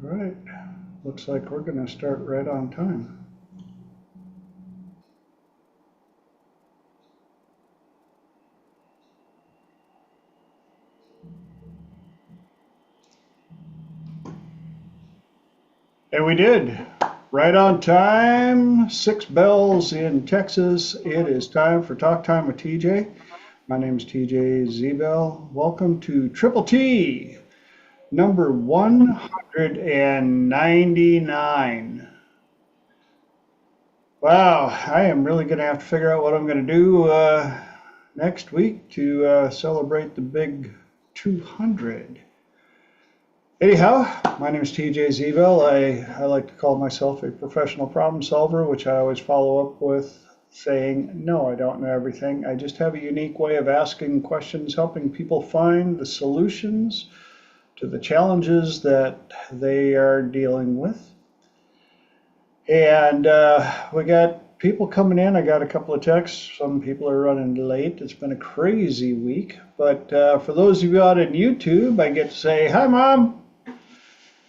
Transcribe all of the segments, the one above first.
right. Looks like we're going to start right on time. And we did. Right on time. 6 bells in Texas. It is time for Talk Time with TJ. My name is TJ Zebel. Welcome to Triple T, number 199. Wow, I am really going to have to figure out what I'm going to do next week to celebrate the big 200. Anyhow, my name is TJ Zebel. I like to call myself a professional problem solver, which I always follow up with saying, no, I don't know everything. I just have a unique way of asking questions, helping people find the solutions to the challenges that they are dealing with. And we got people coming in. I got a couple of texts. Some people are running late. It's been a crazy week. But for those of you out on YouTube, I get to say, hi, Mom.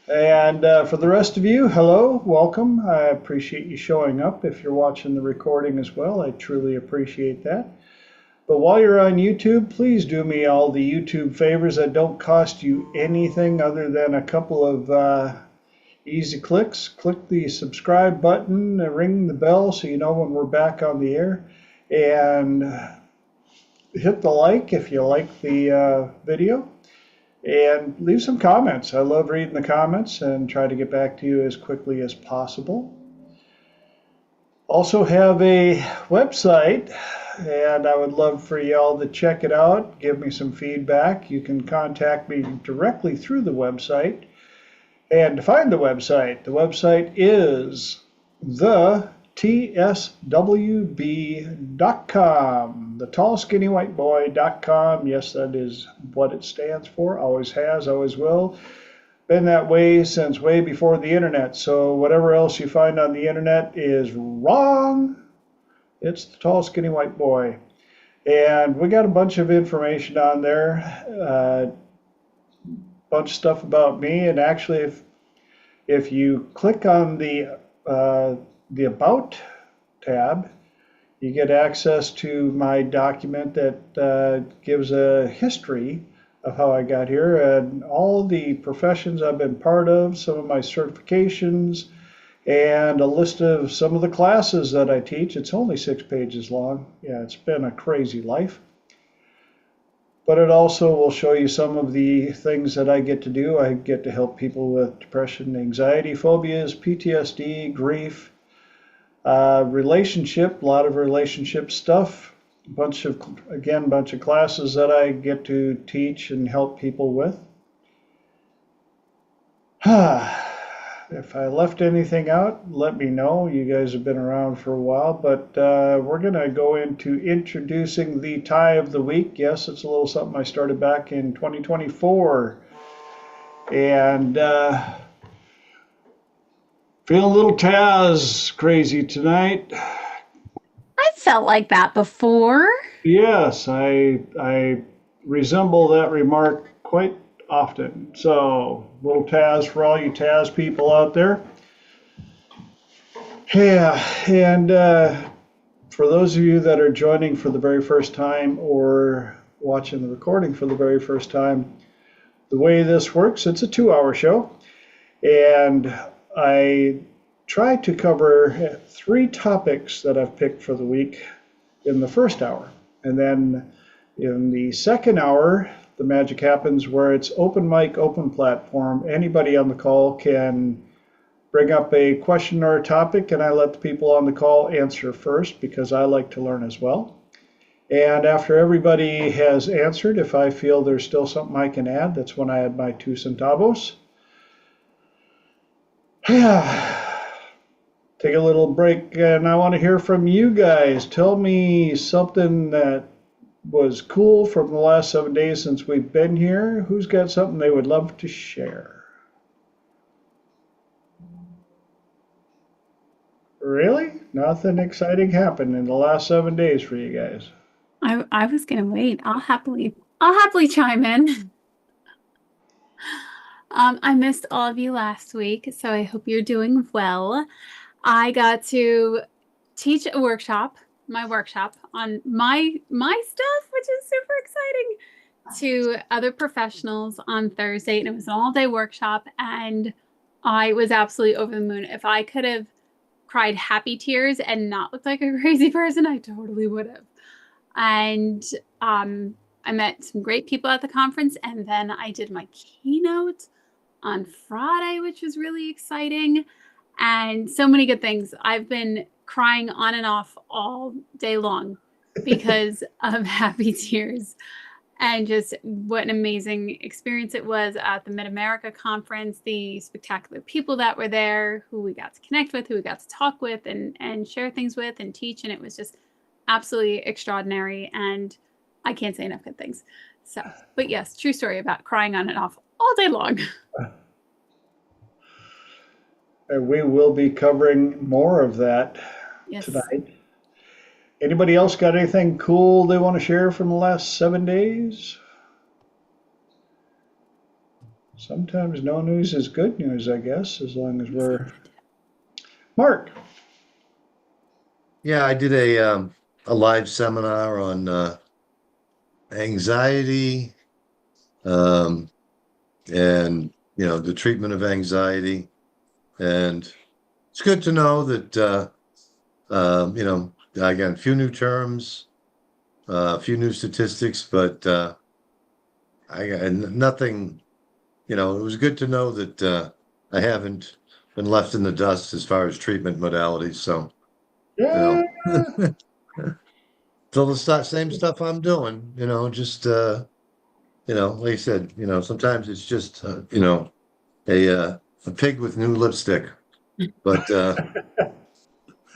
And for the rest of you, hello, welcome. I appreciate you showing up. If you're watching the recording as well, I truly appreciate that. But while you're on YouTube, please do me all the YouTube favors that don't cost you anything other than a couple of easy clicks. Click the subscribe button, ring the bell so you know when we're back on the air, and hit the like if you like the video. And leave some comments. I love reading the comments and try to get back to you as quickly as possible. Also have a website, and I would love for y'all to check it out. Give me some feedback. You can contact me directly through the website. And to find the website is thetSWB.com, thetallskinnywhiteboy.com. Yes, that is what it stands for. Always has, always will. Been that way since way before the internet. So whatever else you find on the internet is wrong. It's the Tall Skinny White Boy. And we got a bunch of information on there. Bunch of stuff about me, and actually if you click on the About tab, you get access to my document that gives a history of how I got here and all the professions I've been part of, some of my certifications, and a list of some of the classes that I teach. It's only 6 pages long. Yeah, it's been a crazy life. But it also will show you some of the things that I get to do. I get to help people with depression, anxiety, phobias, PTSD, grief, relationship, a lot of relationship stuff, bunch of classes that I get to teach and help people with. If I left anything out, let me know. You guys have been around for a while, but we're going to go into introducing the tie of the week. Yes, it's a little something I started back in 2024. And feeling a little Taz crazy tonight. I felt like that before. Yes, I resemble that remark quite often. So, little Taz for all you Taz people out there. Yeah, and for those of you that are joining for the very first time or watching the recording for the very first time, the way this works, it's a 2-hour show, and I try to cover 3 topics that I've picked for the week in the first hour. And then in the second hour, the magic happens where it's open mic, open platform. Anybody on the call can bring up a question or a topic, and I let the people on the call answer first because I like to learn as well. And after everybody has answered, if I feel there's still something I can add, that's when I add my 2 centavos. Take a little break, and I want to hear from you guys. Tell me something that was cool from the last 7 days since we've been here. Who's got something they would love to share? Really? Nothing exciting happened in the last 7 days for you guys? I was gonna wait. I'll happily chime in. I missed all of you last week, so I hope you're doing well. I got to teach a workshop, my workshop on my stuff, which is super exciting, to other professionals on Thursday, and it was an all-day workshop, and I was absolutely over the moon. If I could have cried happy tears and not looked like a crazy person, I totally would have. And I met some great people at the conference, and then I did my keynote on Friday, which was really exciting, and so many good things. I've been crying on and off all day long because of happy tears and just what an amazing experience it was at the Mid-America conference, the spectacular people that were there, who we got to connect with, who we got to talk with and share things with and teach. And it was just absolutely extraordinary. And I can't say enough good things. So, but yes, true story about crying on and off all day long. And we will be covering more of that Yes. tonight. Anybody else got anything cool they want to share from the last 7 days? Sometimes no news is good news, I guess, as long as we're. Mark. Yeah, I did a live seminar on anxiety, and the treatment of anxiety, and it's good to know that again, a few new terms, a few new statistics, but nothing. It was good to know that I haven't been left in the dust as far as treatment modalities. So. Yeah. So the same stuff I'm doing, just like I said, sometimes it's just a pig with new lipstick, but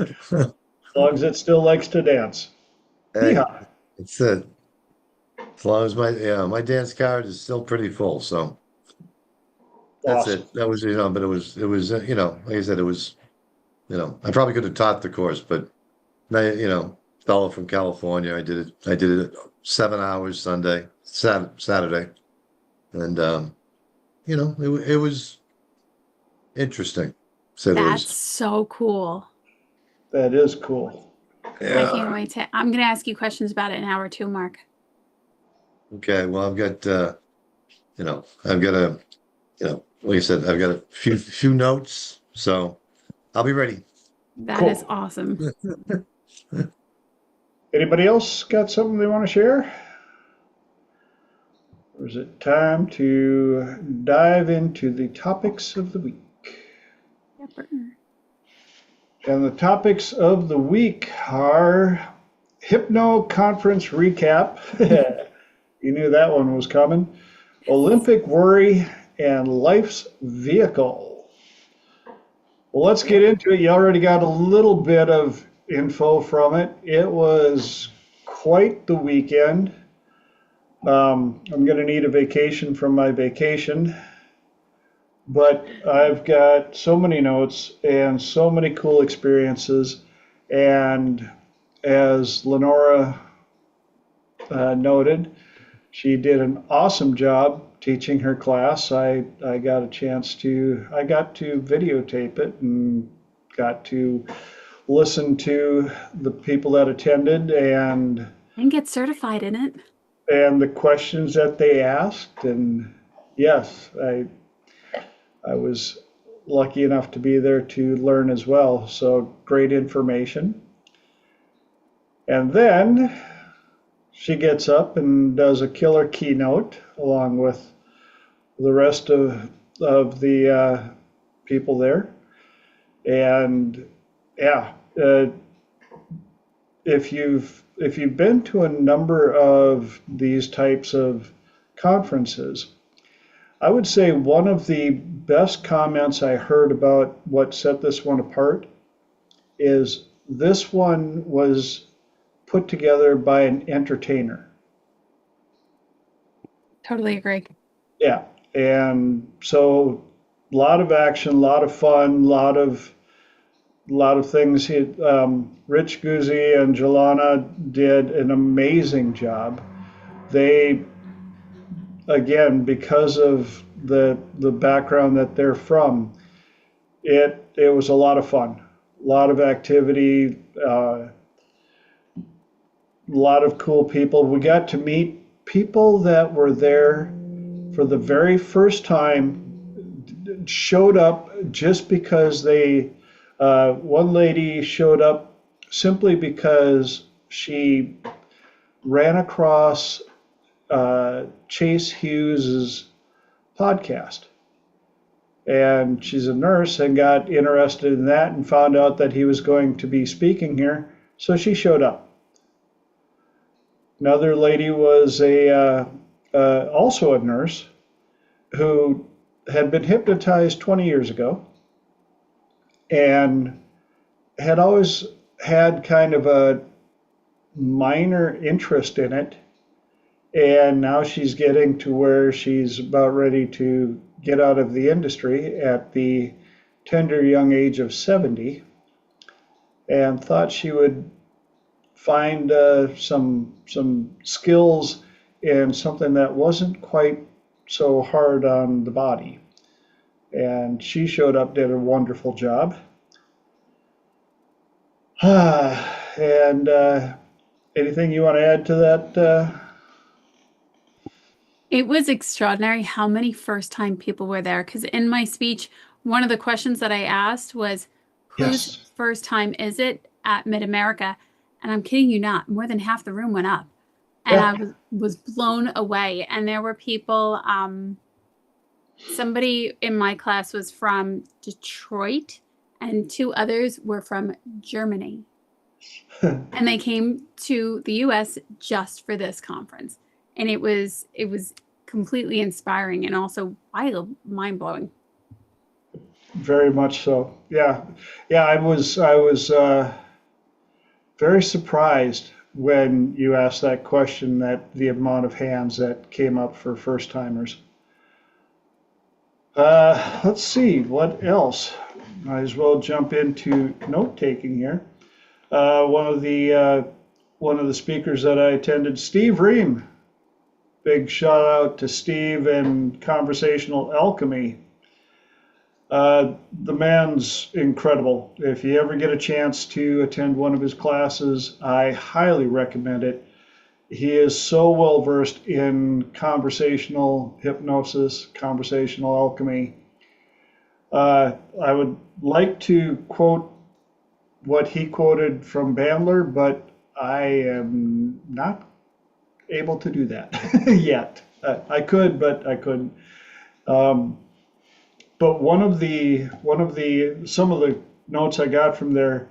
As long as it still likes to dance. hey, Yeehaw. it's it. As long as my dance card is still pretty full, so that's Awesome. it. That was but it was like I said, it was I probably could have taught the course, but fellow from California. I did it 7 hours Saturday, and it was interesting. So That's so cool. That is cool. I can't wait to. I'm going to ask you questions about it in an hour or two, Mark. Okay, well, I've got like I said, I've got a few notes, so I'll be ready. That Cool. is awesome. Anybody else got something they want to share? Or is it time to dive into the topics of the week? Yep. And the topics of the week are Hypno Conference recap. You knew that one was coming. Olympic worry and life's vehicle. Well, let's get into it. You already got a little bit of info from it. It was quite the weekend. I'm going to need a vacation from my vacation, but I've got so many notes and so many cool experiences. And as Lenora noted, she did an awesome job teaching her class. I got to videotape it and got to listen to the people that attended and get certified in it. And the questions that they asked. And yes, I was lucky enough to be there to learn as well. So great information. And then she gets up and does a killer keynote along with the rest of the people there. And yeah, if you've been to a number of these types of conferences, I would say one of the best comments I heard about what set this one apart is this one was put together by an entertainer. Totally agree. Yeah, and so a lot of action, a lot of fun, a lot of things. Rich Guzzi and Jelana did an amazing job. They, again, because of the background that they're from. It was a lot of fun, a lot of activity, a lot of cool people. We got to meet people that were there for the very first time, showed up just because one lady showed up simply because she ran across Chase Hughes's podcast. And she's a nurse and got interested in that and found out that he was going to be speaking here. So she showed up. Another lady was also a nurse who had been hypnotized 20 years ago and had always had kind of a minor interest in it. And now she's getting to where she's about ready to get out of the industry at the tender young age of 70, and thought she would find some skills in something that wasn't quite so hard on the body. And she showed up, did a wonderful job. And anything you want to add to that? It was extraordinary how many first-time people were there. Because in my speech, one of the questions that I asked was, whose first time is it at Mid-America? And I'm kidding you not, more than half the room went up. And I was blown away. And there were people, somebody in my class was from Detroit, and 2 others were from Germany. And they came to the US just for this conference. And it was completely inspiring and also wild, mind-blowing. Very much so. Yeah. I was very surprised when you asked that question, that the amount of hands that came up for first timers. Let's see what else. Might as well jump into note taking here. One of the speakers that I attended, Steve Ream. Big shout out to Steve and Conversational Alchemy. The man's incredible. If you ever get a chance to attend one of his classes, I highly recommend it. He is so well versed in conversational hypnosis, conversational alchemy. I would like to quote what he quoted from Bandler, but I am not able to do that yet. I could, but I couldn't. But some of the notes I got from there,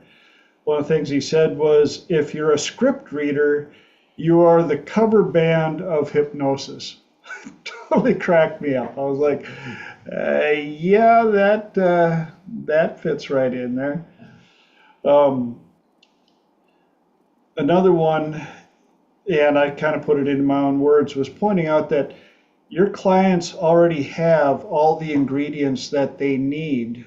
one of the things he said was, if you're a script reader, you are the cover band of hypnosis. Totally cracked me up. I was like, yeah, that fits right in there. Another one, and I kind of put it into my own words, was pointing out that your clients already have all the ingredients that they need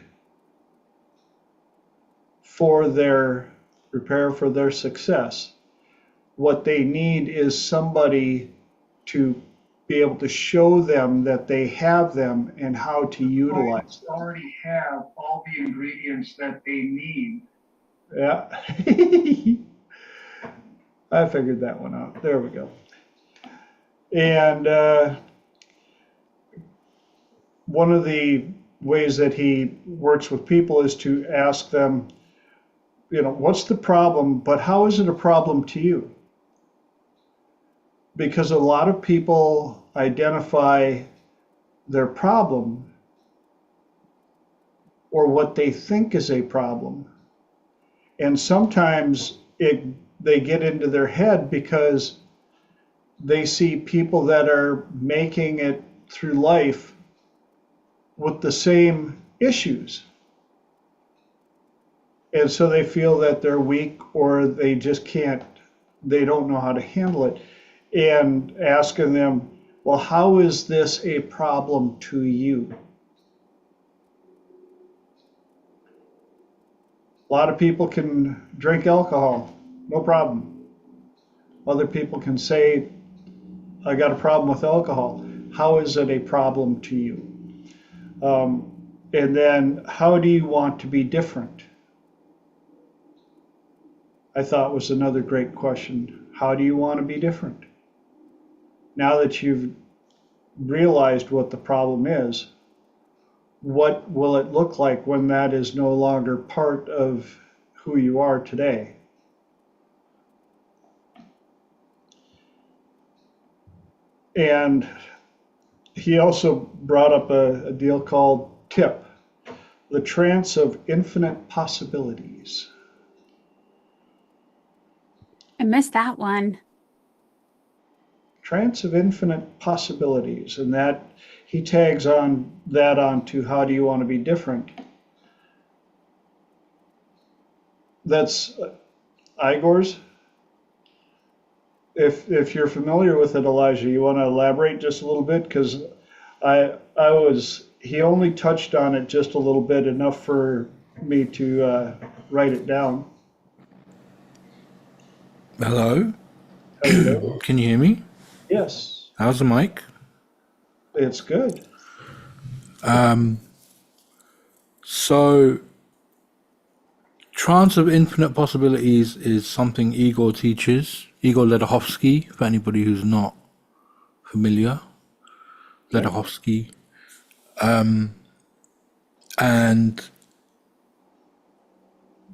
for their prepare for their success. What they need is somebody to be able to show them that they have them and how to utilize them. Already have all the ingredients that they need. Yeah. I figured that one out. There we go. And one of the ways that he works with people is to ask them, what's the problem, but how is it a problem to you? Because a lot of people identify their problem or what they think is a problem. And sometimes they get into their head because they see people that are making it through life with the same issues. And so they feel that they're weak, or they just they don't know how to handle it. And asking them, well, how is this a problem to you? A lot of people can drink alcohol, no problem. Other people can say, I got a problem with alcohol. How is it a problem to you? And then, how do you want to be different? I thought was another great question. How do you want to be different? Now that you've realized what the problem is, what will it look like when that is no longer part of who you are today? And he also brought up a deal called TIP, the trance of infinite possibilities. I missed that one. Trance of infinite possibilities, and that he tags on that onto how do you want to be different. That's Igor's. If you're familiar with it, Elijah, you want to elaborate just a little bit, because he only touched on it just a little bit, enough for me to write it down. Hello? Hello. Can you hear me? Yes, How's the mic? it's good. So, trance of infinite possibilities is something Igor teaches. Igor Ledachovsky, for anybody who's not familiar. Ledachovsky. And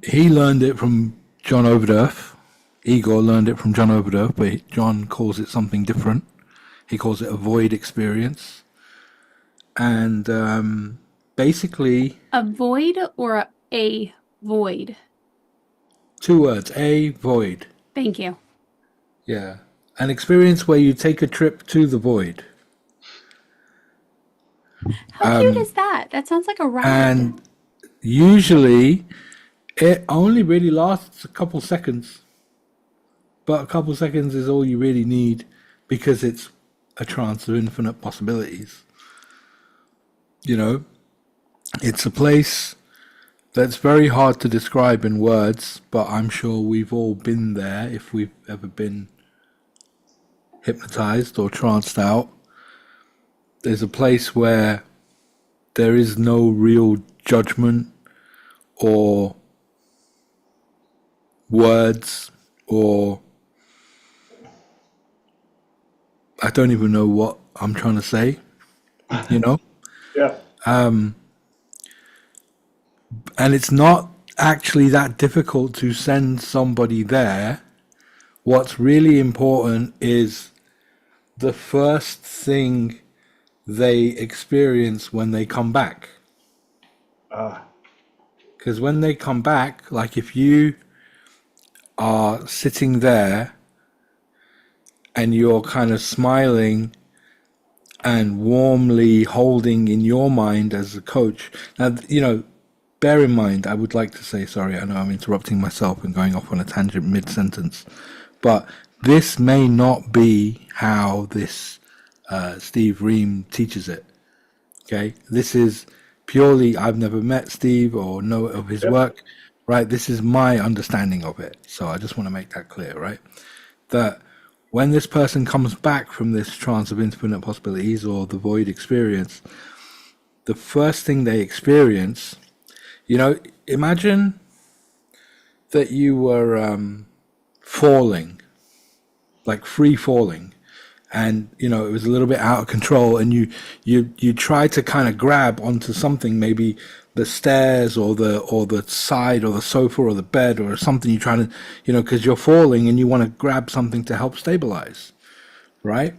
he learned it from John Overdurf. Igor learned it from John Overdurf, but John calls it something different. He calls it a void experience. And basically, A void or a void? 2 words, a void. Thank you. Yeah. An experience where you take a trip to the void. How cute is that? That sounds like a ride. And usually it only really lasts a couple seconds. But a couple seconds is all you really need, because it's a trance of infinite possibilities. You know, it's a place that's very hard to describe in words, but I'm sure we've all been there if we've ever been hypnotized or tranced out. There's a place where there is no real judgment or words, or I don't even know what I'm trying to say, you know? Yeah. And it's not actually that difficult to send somebody there. What's really important is the first thing they experience when they come back. Because when they come back, like if you are sitting there and you're kind of smiling and warmly holding in your mind as a coach. Now, you know, bear in mind, I would like to say, sorry, I know I'm interrupting myself and going off on a tangent mid-sentence, but this may not be how this Steve Ream teaches it. Okay, this is purely, I've never met Steve or know of his work, right? This is my understanding of it. So I just want to make that clear, right? That when this person comes back from this trance of infinite possibilities or the void experience, the first thing they experience, you know, imagine that you were falling, like free falling, and you know it was a little bit out of control, and you try to kind of grab onto something, maybe the stairs or the side or the sofa or the bed or something. You're trying to, you know, because you're falling and you want to grab something to help stabilize, right?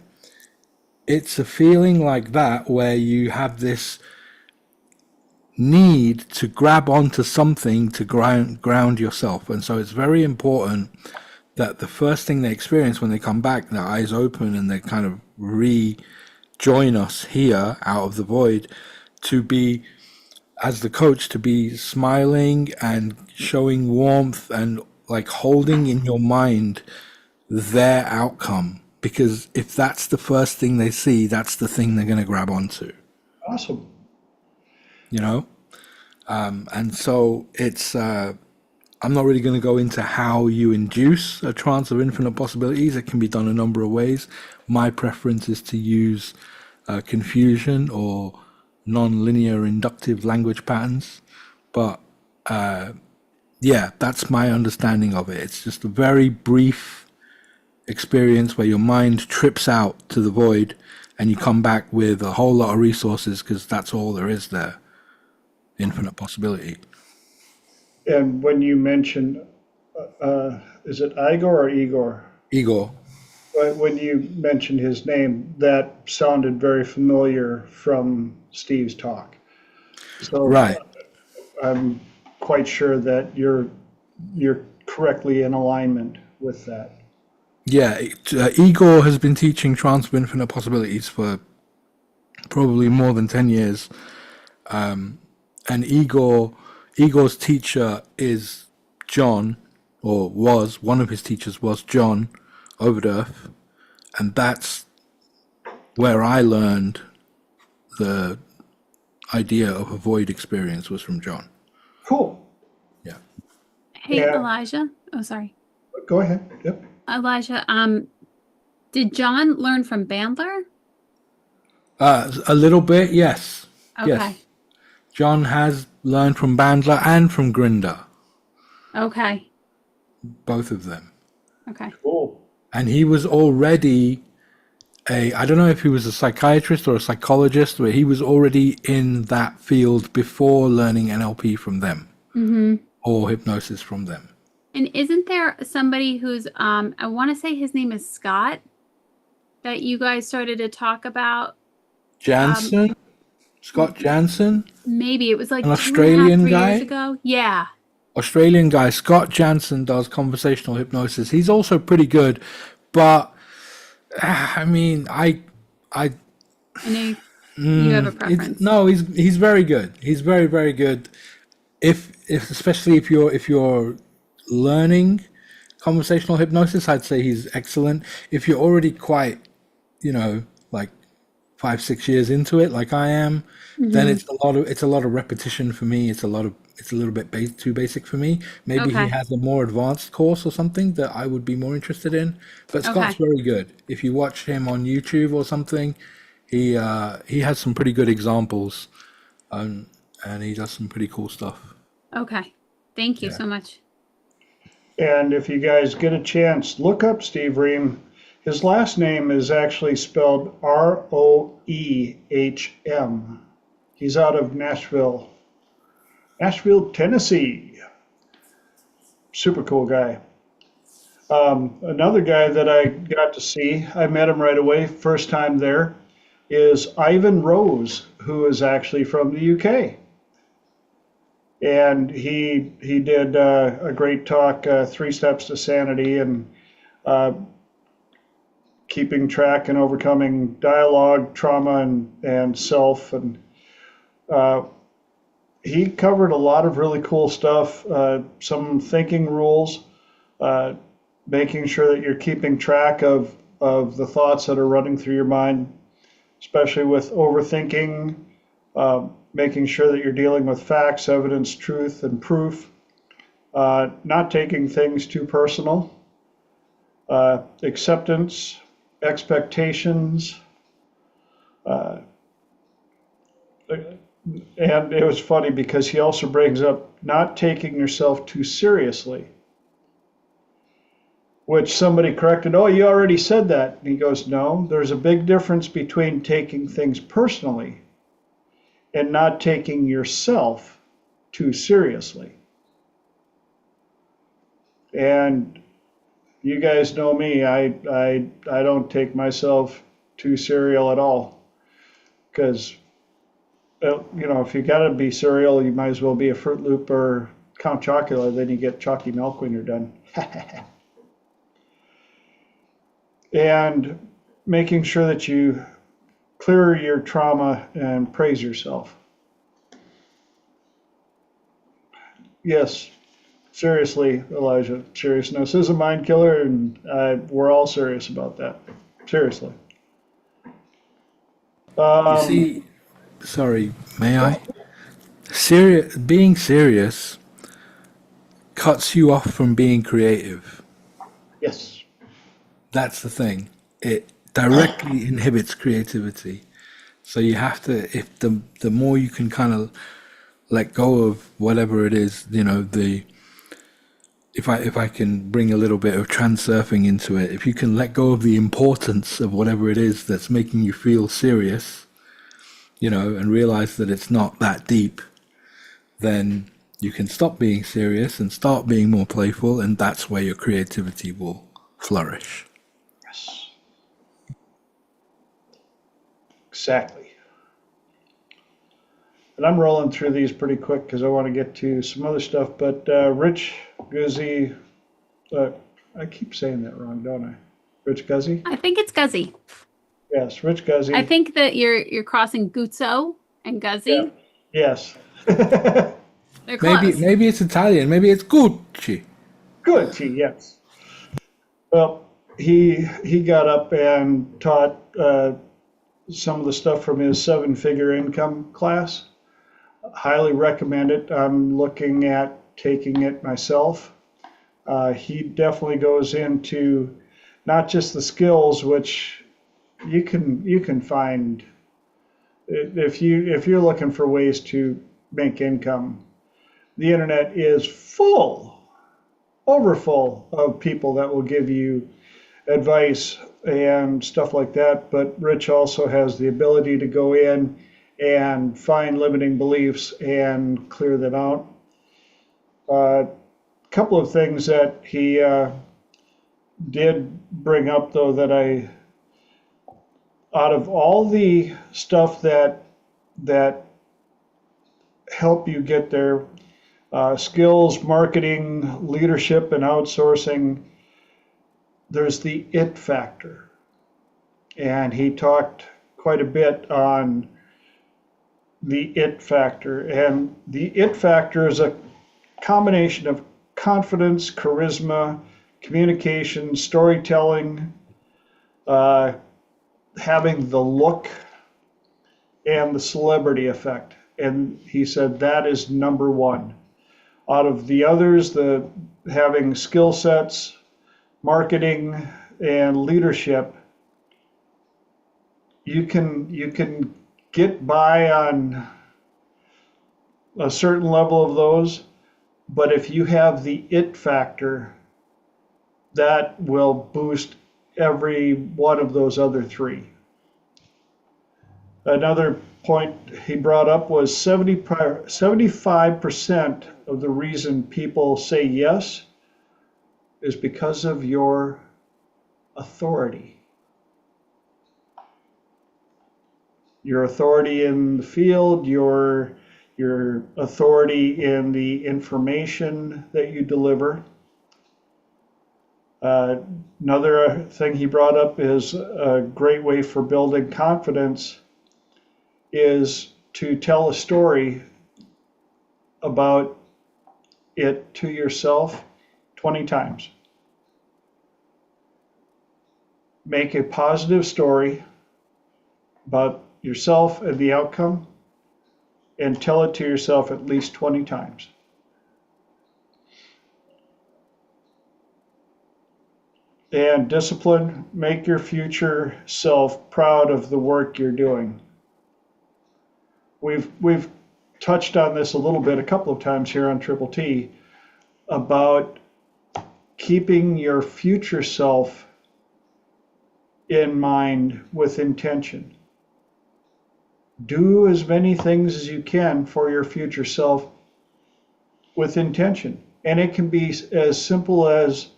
It's a feeling like that where you have this need to grab onto something to ground yourself. And so it's very important that the first thing they experience when they come back, their eyes open and they kind of rejoin us here out of the void, to be, as the coach, to be smiling and showing warmth and like holding in your mind their outcome. Because if that's the first thing they see, that's the thing they're going to grab onto. Awesome. You know? And so it's, I'm not really going to go into how you induce a trance of infinite possibilities. It can be done a number of ways. My preference is to use confusion or non-linear inductive language patterns. But yeah, that's my understanding of it. It's just a very brief experience where your mind trips out to the void and you come back with a whole lot of resources because that's all there is there. Infinite possibility. And when you mention, is it Igor or Igor? Igor. When you mentioned his name, that sounded very familiar from Steve's talk. So Right. I'm quite sure that you're correctly in alignment with that. Yeah, Igor has been teaching Transfer Infinite Possibilities for probably more than 10 years. And Igor's teacher is John, or was, one of his teachers was John Overdurf. And that's where I learned the idea of a void experience was from John. Cool. Yeah. Hey, Yeah. Elijah. Oh, sorry. Go ahead. Yep. Elijah, did John learn from Bandler? A little bit, yes. Okay. Yes. John has learned from Bandler and from Grinder, Okay. both of them. Okay. Cool. And he was already I don't know if he was a psychiatrist or a psychologist, but he was already in that field before learning NLP from them or hypnosis from them. And isn't there somebody who's, I want to say his name is Scott, that you guys started to talk about? Jansen? Scott Jansen? Maybe it was like An 2.5, Australian 3 guy? years ago. Yeah. Australian guy. Scott Jansen does conversational hypnosis. He's also pretty good, but I mean, I I know you have a preference. no, he's very good. He's very, very good. If especially if you're learning conversational hypnosis, I'd say he's excellent. If you're already quite, like 5-6 years into it, like I am, then it's a lot of repetition for me. It's a little bit too basic for me. Maybe he Okay. has a more advanced course or something that I would be more interested in. But Scott's very good. If you watch him on YouTube or something, he has some pretty good examples, and he does some pretty cool stuff. Okay. Thank you so much. And if you guys get a chance, look up Steve Ream. His last name is actually spelled Roehm. He's out of Nashville, Tennessee. Super cool guy. Another guy that I got to see, I met him right away, first time there, is Ivan Rose, who is actually from the UK. And he did a great talk, 3 Steps to Sanity, and keeping track and overcoming dialogue, trauma, and self. And he covered a lot of really cool stuff, some thinking rules, making sure that you're keeping track of the thoughts that are running through your mind, especially with overthinking, making sure that you're dealing with facts, evidence, truth, and proof, not taking things too personal, acceptance, expectations, and it was funny because he also brings up not taking yourself too seriously, which somebody corrected, oh, you already said that. And he goes, no, there's a big difference between taking things personally and not taking yourself too seriously. And you guys know me, I don't take myself too serial at all, because if you gotta be cereal, you might as well be a Fruit Loop or Count Chocula, then you get chalky milk when you're done. And making sure that you clear your trauma and praise yourself. Yes, seriously, Elijah, seriousness is a mind killer, and we're all serious about that. Seriously. You see, sorry, may I? Being serious cuts you off from being creative. Yes. That's the thing. It directly inhibits creativity. So you have to, if the more you can kind of let go of whatever it is, if I can bring a little bit of transurfing into it, if you can let go of the importance of whatever it is that's making you feel serious, and realize that it's not that deep, then you can stop being serious and start being more playful, and that's where your creativity will flourish. Yes. Exactly. And I'm rolling through these pretty quick because I want to get to some other stuff. But Rich Guzzi, I keep saying that wrong, don't I? Rich Guzzi? I think it's Guzzi. Yes, Rich Guzzi. I think that you're crossing Guzzo and Guzzi. Yeah. Yes. They're close. Maybe it's Italian. Maybe it's Gucci. Gucci, yes. Well, he got up and taught some of the stuff from his 7-figure income class. Highly recommend it. I'm looking at taking it myself. He definitely goes into not just the skills, which you can find if you're looking for ways to make income. The internet is overfull of people that will give you advice and stuff like that. But Rich also has the ability to go in and find limiting beliefs and clear them out. A couple of things that he did bring up, though, that out of all the stuff that help you get there, skills, marketing, leadership, and outsourcing, there's the it factor. And he talked quite a bit on the it factor. And the it factor is a combination of confidence, charisma, communication, storytelling, having the look, and the celebrity effect. And he said that is number one. Out of the others, the having skill sets, marketing, and leadership, you can get by on a certain level of those, but if you have the it factor, that will boost every one of those other three. Another point he brought up was 75% of the reason people say yes is because of your authority. Your authority in the field, your authority in the information that you deliver. Another thing he brought up is a great way for building confidence is to tell a story about it to yourself 20 times. Make a positive story about yourself and the outcome, and tell it to yourself at least 20 times. And discipline, make your future self proud of the work you're doing. We've touched on this a little bit, a couple of times here on Triple T, about keeping your future self in mind with intention. Do as many things as you can for your future self with intention. And it can be as simple as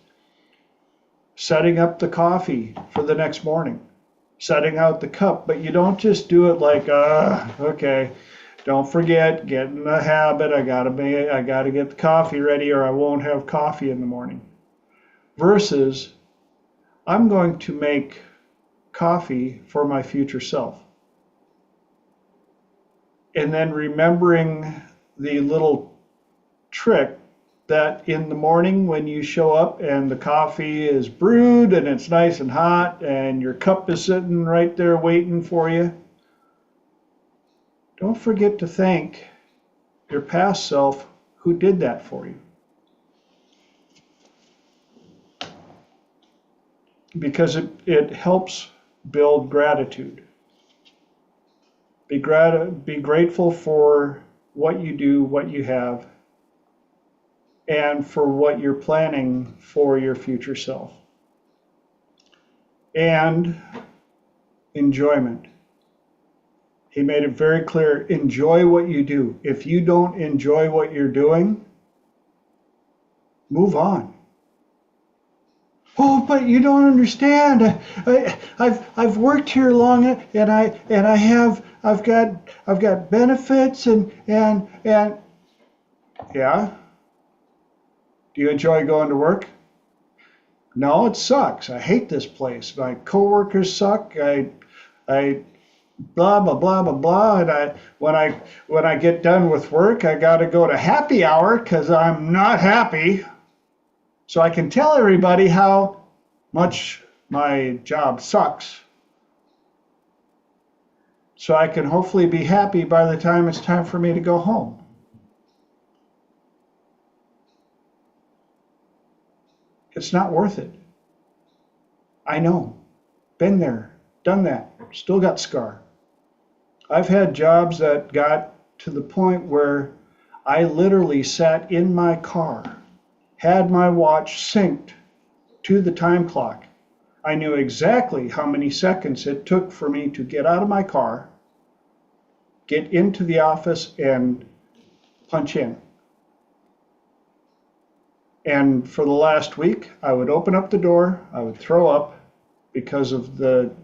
setting up the coffee for the next morning, setting out the cup, but you don't just do it like, okay, don't forget, get in the habit, I gotta get the coffee ready or I won't have coffee in the morning. Versus, I'm going to make coffee for my future self. And then remembering the little trick that in the morning when you show up and the coffee is brewed and it's nice and hot and your cup is sitting right there waiting for you, don't forget to thank your past self who did that for you. Because it helps build gratitude. Be grateful for what you do, what you have, and for what you're planning for your future self. And enjoyment. He made it very clear, enjoy what you do. If you don't enjoy what you're doing, move on. Oh, but you don't understand. I've worked here long, and I've got benefits and yeah. Do you enjoy going to work? No, it sucks. I hate this place. My coworkers suck. I blah blah blah blah blah. And when I get done with work, I got to go to happy hour because I'm not happy. So I can tell everybody how much my job sucks. So I can hopefully be happy by the time it's time for me to go home. It's not worth it. I know. Been there, done that, still got scar. I've had jobs that got to the point where I literally sat in my car, had my watch synced to the time clock. I knew exactly how many seconds it took for me to get out of my car, get into the office, and punch in. And for the last week, I would open up the door, I would throw up because of the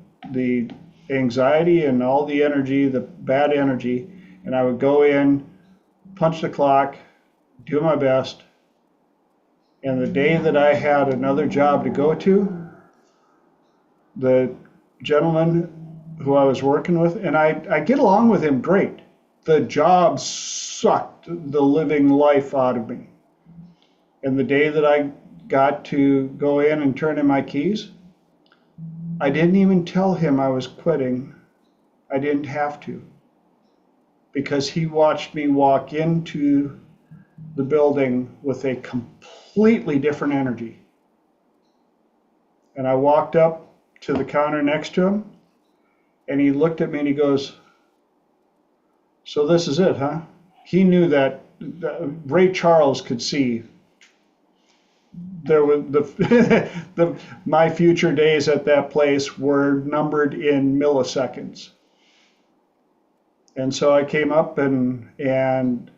anxiety and all the energy, the bad energy, and I would go in, punch the clock, do my best. And the day that I had another job to go to, the gentleman who I was working with, and I get along with him great. The job sucked the living life out of me. And the day that I got to go in and turn in my keys, I didn't even tell him I was quitting. I didn't have to, because he watched me walk into the building with a completely different energy. And I walked up to the counter next to him, and he looked at me and he goes, "So this is it, huh?" He knew that Ray Charles could see there was my future days at that place were numbered in milliseconds. And so I came up and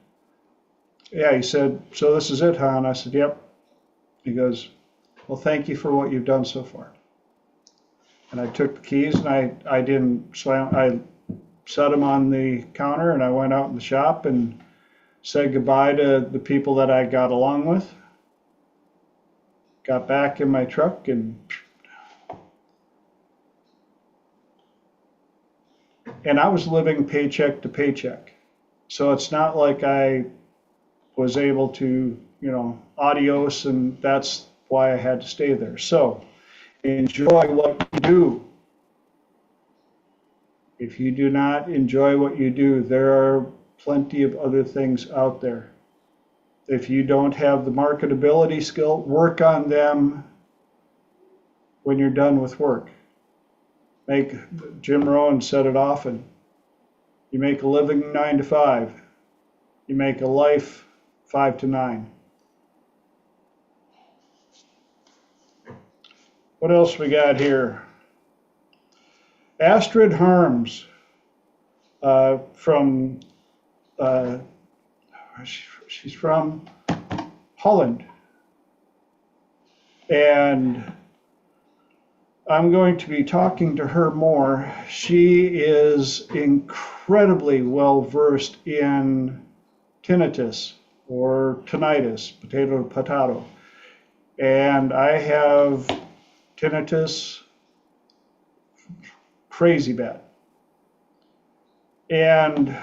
yeah, he said, "So this is it, huh?" And I said, "Yep." He goes, "Well, thank you for what you've done so far." And I took the keys and I didn't slam, I set them on the counter and I went out in the shop and said goodbye to the people that I got along with. Got back in my truck and I was living paycheck to paycheck. So it's not like I was able to, adios, and that's why I had to stay there. So enjoy what you do. If you do not enjoy what you do, there are plenty of other things out there. If you don't have the marketability skill, work on them when you're done with work. Jim Rohn said it often. You make a living 9 to 5. You make a life 5 to 9. What else we got here? Astrid Harms from she's from Holland, and I'm going to be talking to her more. She is incredibly well versed in tinnitus or tinnitus, potato, and I have tinnitus crazy bad. And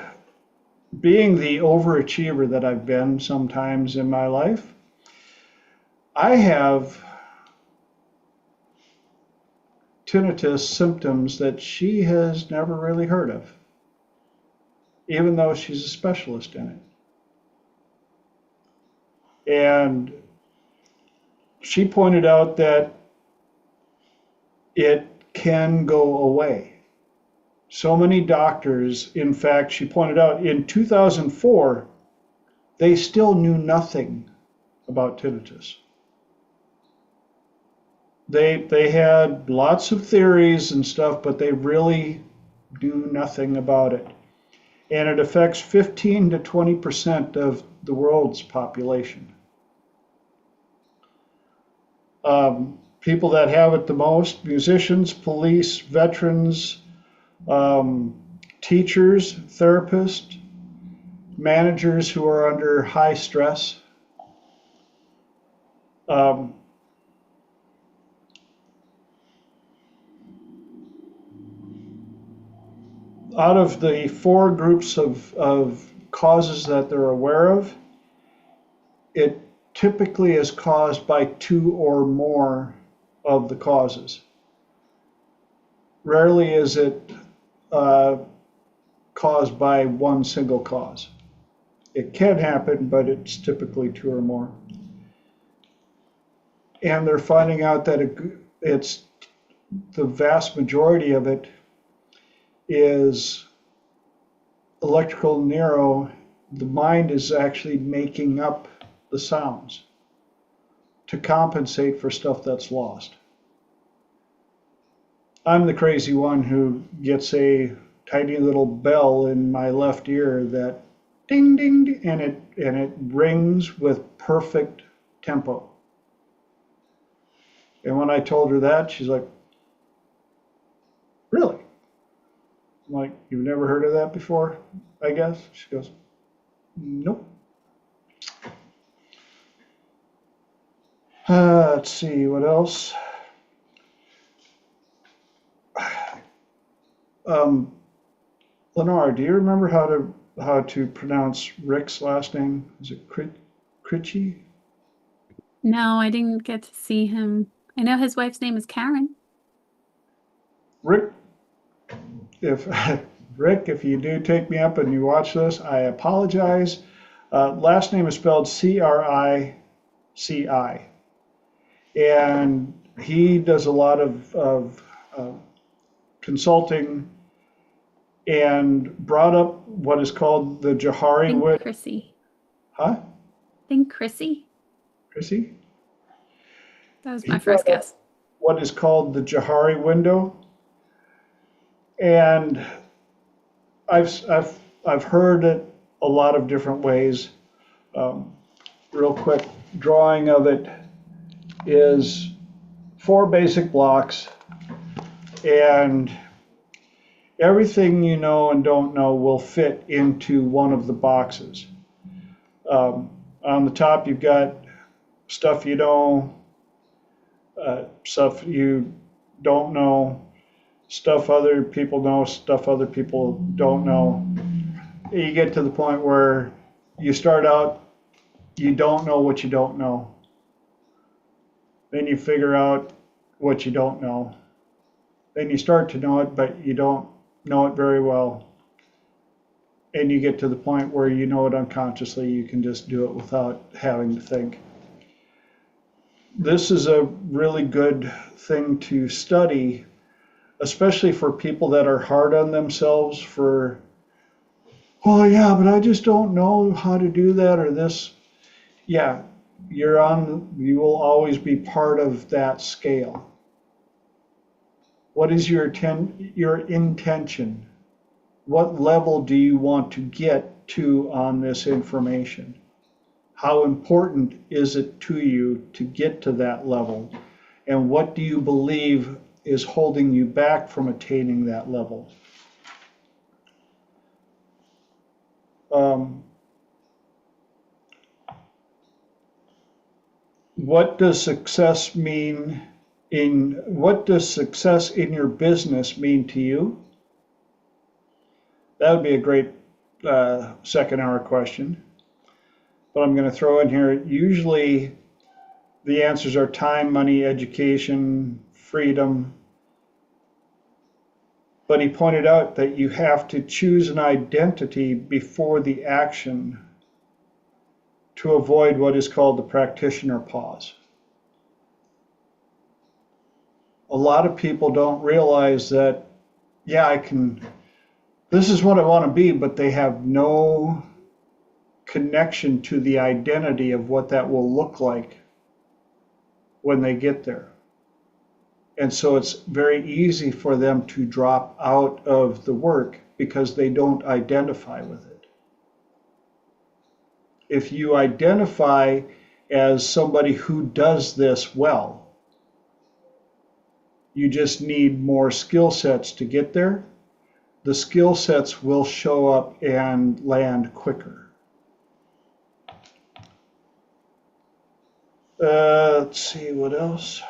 being the overachiever that I've been sometimes in my life, I have tinnitus symptoms that she has never really heard of, even though she's a specialist in it. And she pointed out that it can go away. So many doctors, in fact, she pointed out in 2004, they still knew nothing about tinnitus. They had lots of theories and stuff, but they really knew nothing about it. And it affects 15 to 20% of the world's population. People that have it the most: musicians, police, veterans, teachers, therapists, managers who are under high stress. Out of the 4 groups of causes that they're aware of, it typically is caused by 2 or more of the causes. Rarely is it caused by one single cause. It can happen, but it's typically 2 or more. And they're finding out that it's the vast majority of it is electrical neuro. The mind is actually making up the sounds to compensate for stuff that's lost. I'm the crazy one who gets a tiny little bell in my left ear that ding ding, ding, and it rings with perfect tempo. And when I told her that, she's like, "Really?" I'm like, "You've never heard of that before, I guess?" She goes, "Nope." Let's see, what else? Lenore, do you remember how to pronounce Rick's last name? Is it Critchy? No, I didn't get to see him. I know his wife's name is Karen. Rick, if you do take me up and you watch this, I apologize. Last name is spelled Crici, and he does a lot of consulting, and brought up what is called the Johari window. Chrissy. Huh? I think Chrissy. Chrissy? That was my first guess. What is called the Johari window. And I've heard it a lot of different ways. Real quick drawing of it is 4 basic blocks, and everything you know and don't know will fit into one of the boxes. On the top, you've got stuff you know, stuff you don't know, stuff other people know, stuff other people don't know. You get to the point where you start out, you don't know what you don't know. Then you figure out what you don't know. Then you start to know it, but you don't know it very well. And you get to the point where you know it unconsciously. You can just do it without having to think. This is a really good thing to study, especially for people that are hard on themselves for, "Oh yeah, but I just don't know how to do that or this." Yeah, you will always be part of that scale. What is your intention? What level do you want to get to on this information? How important is it to you to get to that level? And what do you believe is holding you back from attaining that level? What does success in your business mean to you? That would be a great second hour question. But I'm going to throw in here, usually the answers are time, money, education, freedom. But he pointed out that you have to choose an identity before the action to avoid what is called the practitioner pause. A lot of people don't realize that, yeah, I can this is what I want to be, but they have no connection to the identity of what that will look like when they get there. And so it's very easy for them to drop out of the work because they don't identify with it. If you identify as somebody who does this well, you just need more skill sets to get there. The skill sets will show up and land quicker. Let's see what else.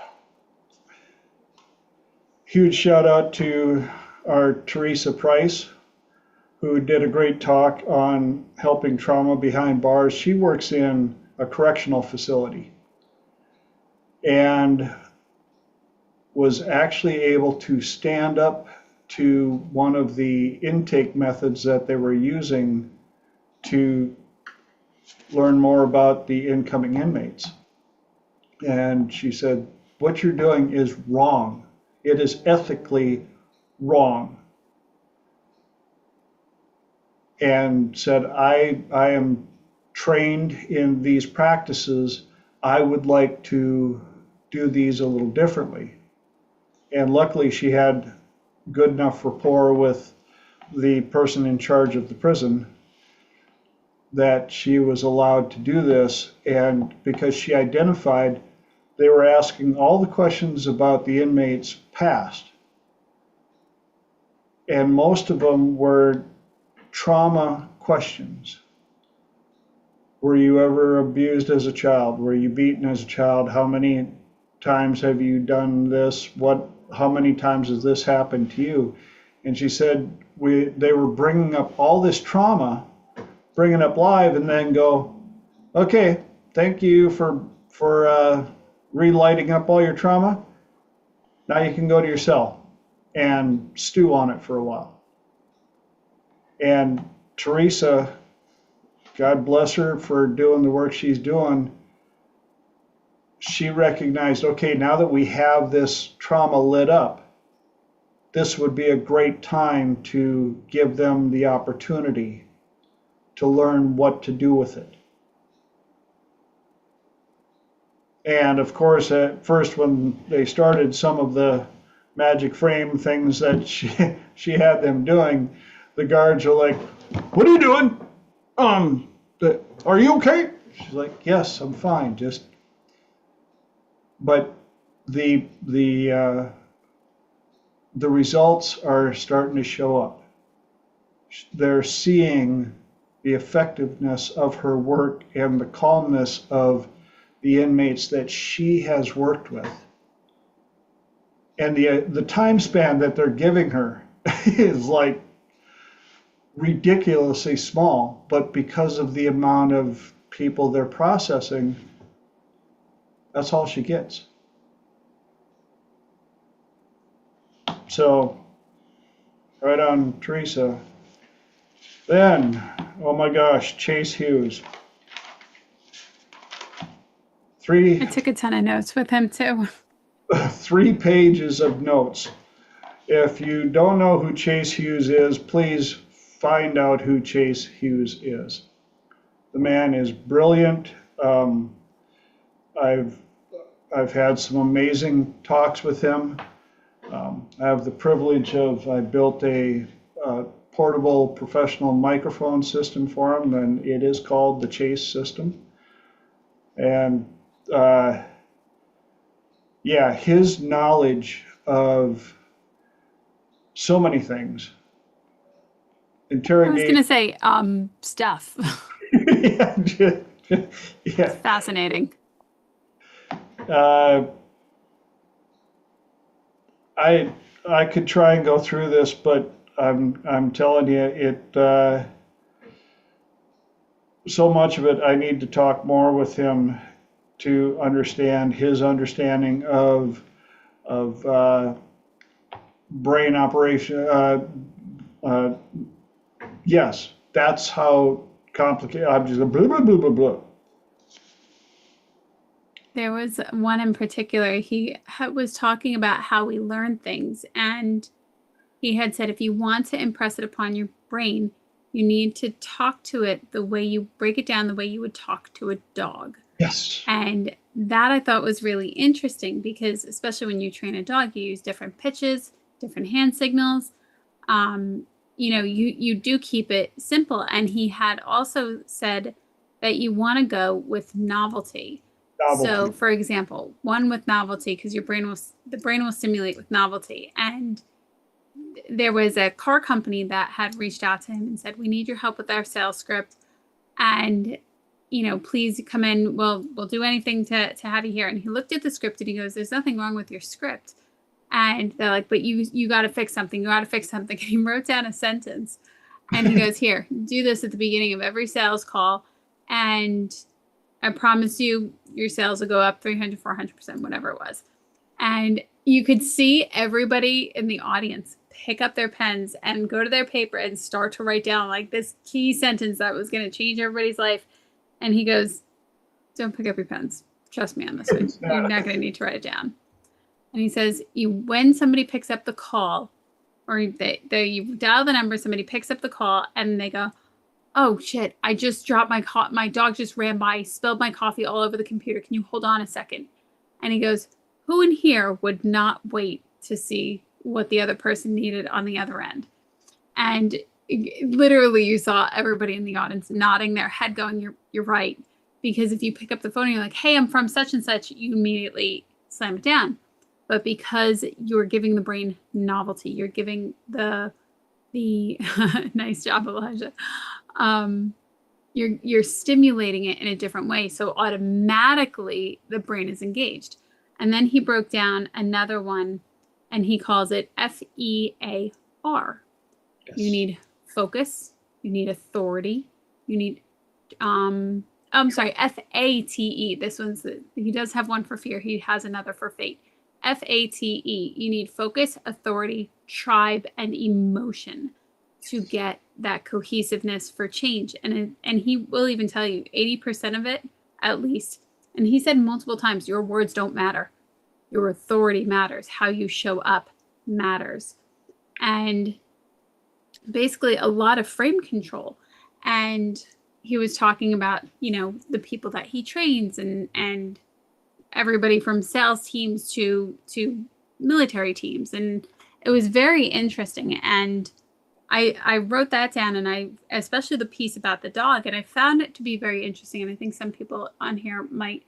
Huge shout out to our Teresa Price, who did a great talk on helping trauma behind bars. She works in a correctional facility and was actually able to stand up to one of the intake methods that they were using to learn more about the incoming inmates. And she said, what you're doing is wrong. It is ethically wrong. And said, I am trained in these practices. I would like to do these a little differently. And luckily she had good enough rapport with the person in charge of the prison that she was allowed to do this. And because she identified, they were asking all the questions about the inmates' past. And most of them were trauma questions. Were you ever abused as a child? Were you beaten as a child? How many times have you done this? How many times has this happened to you? And she said they were bringing up all this trauma, bringing up live, and then go, okay, thank you for relighting up all your trauma. Now you can go to your cell and stew on it for a while. And Teresa, God bless her for doing the work she's doing, she recognized, okay, now that we have this trauma lit up, this would be a great time to give them the opportunity to learn what to do with it. And of course, at first when they started some of the magic frame things that she had them doing, the guards were like, what are you doing? Are you okay? She's like, yes, I'm fine. But the results are starting to show up. They're seeing the effectiveness of her work and the calmness of the inmates that she has worked with. And the time span that they're giving her is like ridiculously small, but because of the amount of people they're processing, that's all she gets. So, right on, Teresa. Then, oh my gosh, Chase Hughes. I took a ton of notes with him too. 3 pages of notes. If you don't know who Chase Hughes is, please find out who Chase Hughes is. The man is brilliant. I've had some amazing talks with him. I have the privilege of, I built a portable professional microphone system for him, and it is called the Chase system. And yeah, his knowledge of so many things. I was going to say, stuff. Yeah, yeah. Fascinating. I could try and go through this, but I'm telling you, it so much of it I need to talk more with him to understand his understanding of brain operation. Yes, that's how complicated. I'm just blah blah blah blah blah. There was one in particular. He was talking about how we learn things, and he had said if you want to impress it upon your brain, you need to talk to it the way you break it down, the way you would talk to a dog. Yes. And that I thought was really interesting because especially when you train a dog, you use different pitches, different hand signals. You do keep it simple. And he had also said that you want to go with novelty. So, for example, one with novelty, because the brain will stimulate with novelty. And there was a car company that had reached out to him and said, we need your help with our sales script. And, please come in. We'll do anything to have you here. And he looked at the script and he goes, there's nothing wrong with your script. And they're like, but you got to fix something. You got to fix something. And he wrote down a sentence and he goes, here, do this at the beginning of every sales call. And I promise you, your sales will go up 300, 400%, whatever it was. And you could see everybody in the audience pick up their pens and go to their paper and start to write down like this key sentence that was going to change everybody's life. And he goes, don't pick up your pens. Trust me on this one. You're not going to need to write it down. And he says, when somebody picks up the call, or you dial the number, somebody picks up the call and they go, oh shit, I just dropped my dog just ran by, spilled my coffee all over the computer. Can you hold on a second? And he goes, who in here would not wait to see what the other person needed on the other end? And literally you saw everybody in the audience nodding their head going, you're right. Because if you pick up the phone and you're like, hey, I'm from such and such, you immediately slam it down. But because you're giving the brain novelty, you're giving the nice job, Elijah. You're stimulating it in a different way. So automatically the brain is engaged. And then he broke down another one and he calls it FEAR. Yes. You need focus. You need authority. You need, FATE. This one's, he does have one for fear. He has another for fate. FATE. You need focus, authority, tribe, and emotion to get that cohesiveness for change. And he will even tell you 80% of it, at least. And he said multiple times, your words don't matter. Your authority matters. How you show up matters. And basically a lot of frame control. And he was talking about, the people that he trains and everybody from sales teams to military teams. And it was very interesting. And I wrote that down, and especially the piece about the dog, and I found it to be very interesting. And I think some people on here might,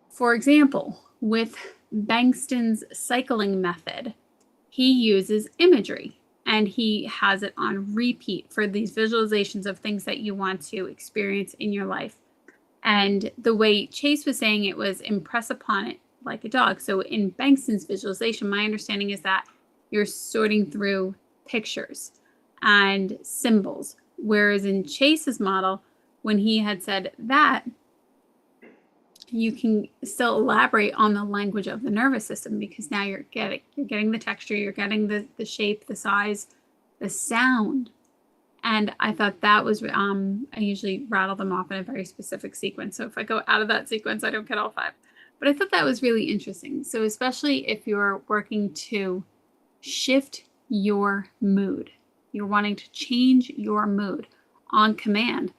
for example, with Bankston's cycling method, he uses imagery and he has it on repeat for these visualizations of things that you want to experience in your life. And the way Chase was saying it was impress upon it like a dog. So in Bankston's visualization, my understanding is that you're sorting through pictures and symbols. Whereas in Chase's model, when he had said that, you can still elaborate on the language of the nervous system, because now you're getting the texture, you're getting the shape, the size, the sound. And I thought that was, I usually rattle them off in a very specific sequence. So if I go out of that sequence, I don't get all 5. But I thought that was really interesting. So especially if you're working to shift your mood, you're wanting to change your mood on command,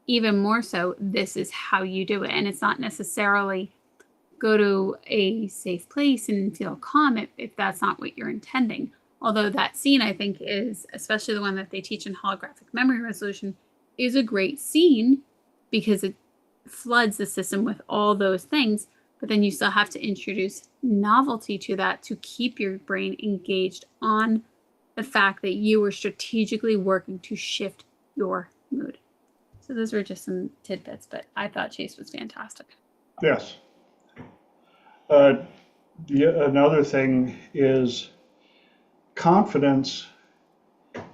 even more so, this is how you do it. And it's not necessarily go to a safe place and feel calm if that's not what you're intending. Although that scene, I think, is, especially the one that they teach in holographic memory resolution, is a great scene because it floods the system with all those things. But then you still have to introduce novelty to that to keep your brain engaged on the fact that you were strategically working to shift your mood. So those were just some tidbits, but I thought Chase was fantastic. Yes. Another thing is confidence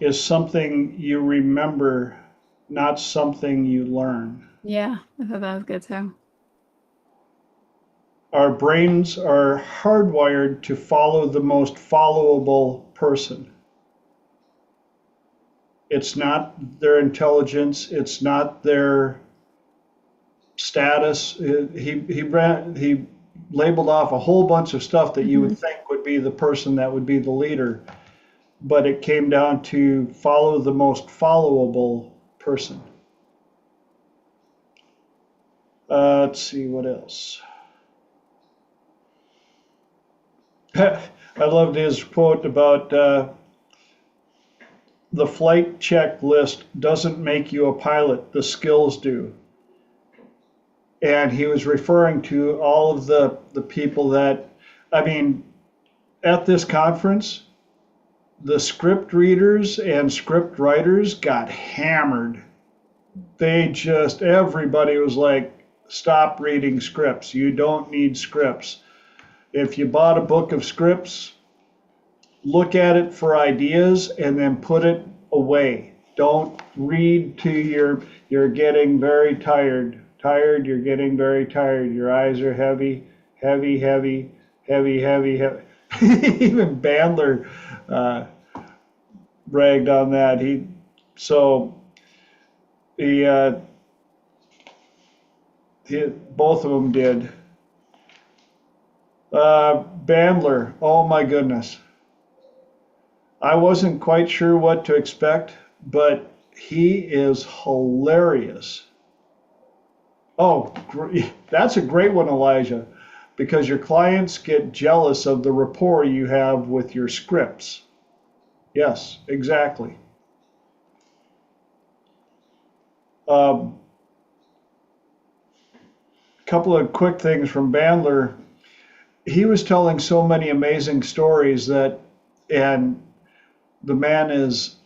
is something you remember, not something you learn. Yeah, I thought that was good too. Our brains are hardwired to follow the most followable person. It's not their intelligence. It's not their status. He labeled off a whole bunch of stuff that you would think would be the person that would be the leader, but it came down to follow the most followable person. Let's see what else. I loved his quote about the flight checklist doesn't make you a pilot, the skills do. And he was referring to all of the people that, I mean, at this conference, the script readers and script writers got hammered. Everybody was like, stop reading scripts. You don't need scripts. If you bought a book of scripts, look at it for ideas and then put it away. Don't read to you're getting very tired. You're getting very tired. Your eyes are heavy. Even Bandler bragged on that. Both of them did. Bandler, oh my goodness. I wasn't quite sure what to expect, but he is hilarious. Oh, that's a great one, Elijah, because your clients get jealous of the rapport you have with your scripts. Yes, exactly. Couple of quick things from Bandler. He was telling so many amazing stories and the man is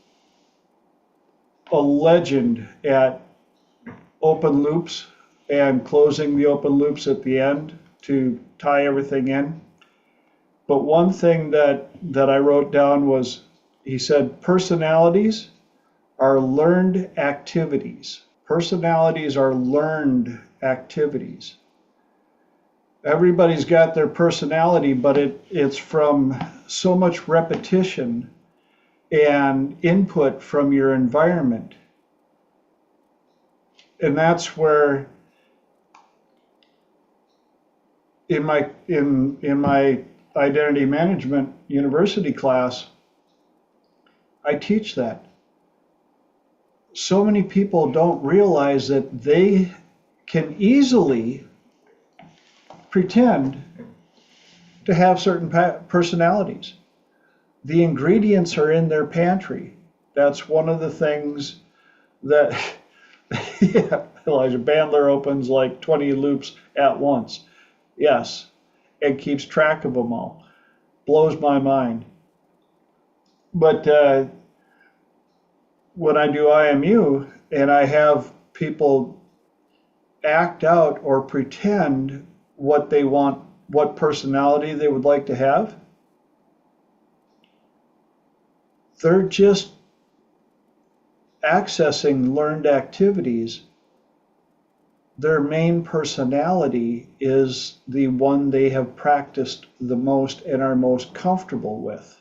a legend at open loops and closing the open loops at the end to tie everything in. But one thing that I wrote down was, he said, personalities are learned activities. Personalities are learned activities. Everybody's got their personality, but it's from so much repetition and input from your environment. And that's where in my identity management university class, I teach that. So many people don't realize that they can easily pretend to have certain personalities. The ingredients are in their pantry. That's one of the things that yeah, Elijah Bandler opens like 20 loops at once. Yes, and keeps track of them all. Blows my mind. But when I do IMU and I have people act out or pretend what they want, what personality they would like to have, they're just accessing learned activities. Their main personality is the one they have practiced the most and are most comfortable with.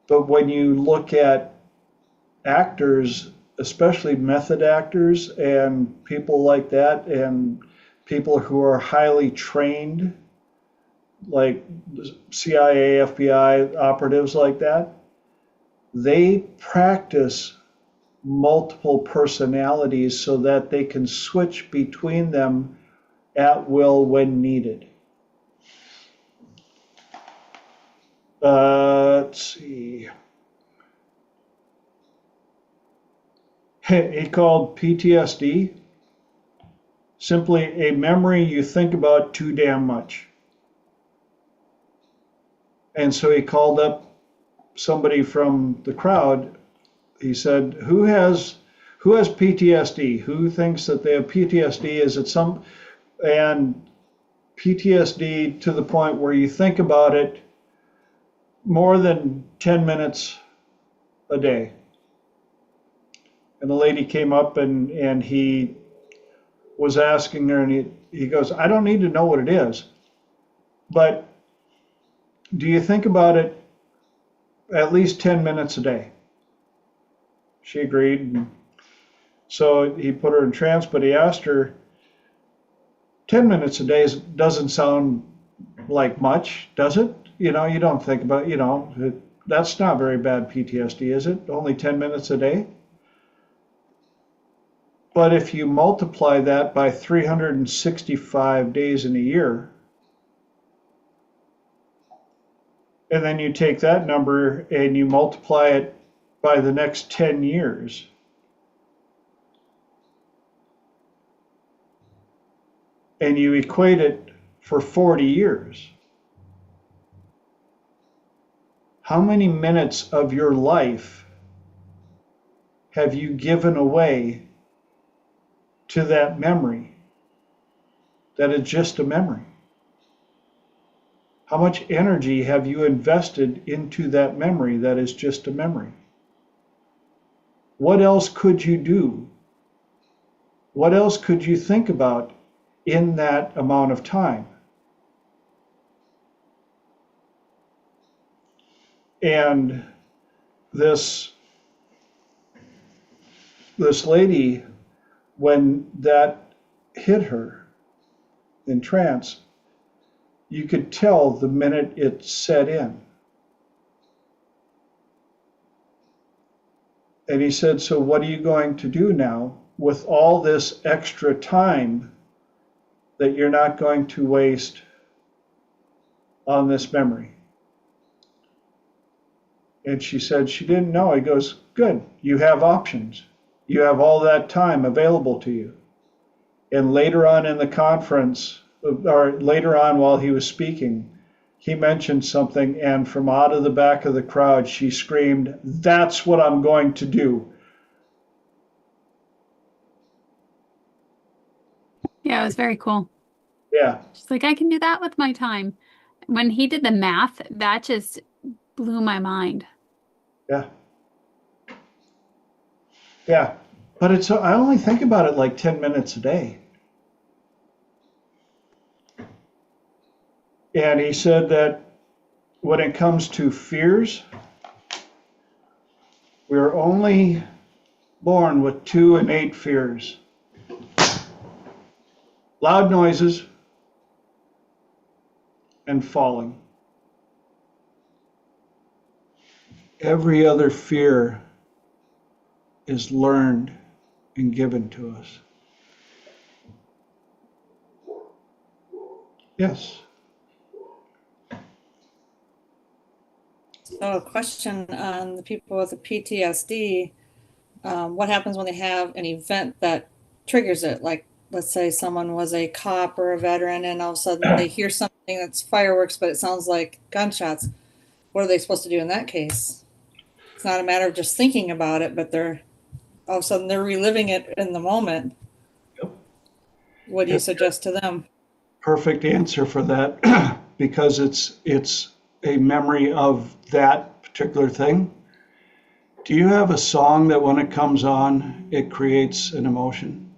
But when you look at actors, especially method actors and people like that, and people who are highly trained, like CIA, FBI operatives like that, they practice multiple personalities so that they can switch between them at will when needed. Let's see. He called PTSD simply a memory you think about too damn much. And so he called up somebody from the crowd. He said, who has PTSD? Who thinks that they have PTSD? Is it some, and PTSD to the point where you think about it more than 10 minutes a day. And the lady came up and he was asking her, and he goes, I don't need to know what it is, but do you think about it at least 10 minutes a day? She agreed. And so he put her in trance, but he asked her, 10 minutes a day doesn't sound like much, does it? You know, you don't think about, that's not very bad PTSD, is it? Only 10 minutes a day? But if you multiply that by 365 days in a year, and then you take that number and you multiply it by the next 10 years, and you equate it for 40 years, how many minutes of your life have you given away to that memory that is just a memory? How much energy have you invested into that memory that is just a memory? What else could you do? What else could you think about in that amount of time? And this lady, when that hit her in trance, you could tell the minute it set in. And he said, so what are you going to do now with all this extra time that you're not going to waste on this memory? And she said she didn't know. He goes, good, you have options. You have all that time available to you. And later on in the conference, or later on while he was speaking, he mentioned something, and from out of the back of the crowd, she screamed, that's what I'm going to do. Yeah, it was very cool. Yeah. She's like, I can do that with my time. When he did the math, that just blew my mind. Yeah. Yeah. But I only think about it like 10 minutes a day. And he said that when it comes to fears, we're only born with 2 innate fears: loud noises and falling. Every other fear is learned and given to us. Yes. So a question on the people with the PTSD, what happens when they have an event that triggers it? Like, let's say someone was a cop or a veteran and all of a sudden they hear something that's fireworks, but it sounds like gunshots. What are they supposed to do in that case? It's not a matter of just thinking about it, but all of a sudden they're reliving it in the moment. Yep. What do you suggest to them? Perfect answer for that, because it's a memory of that particular thing. Do you have a song that when it comes on, it creates an emotion?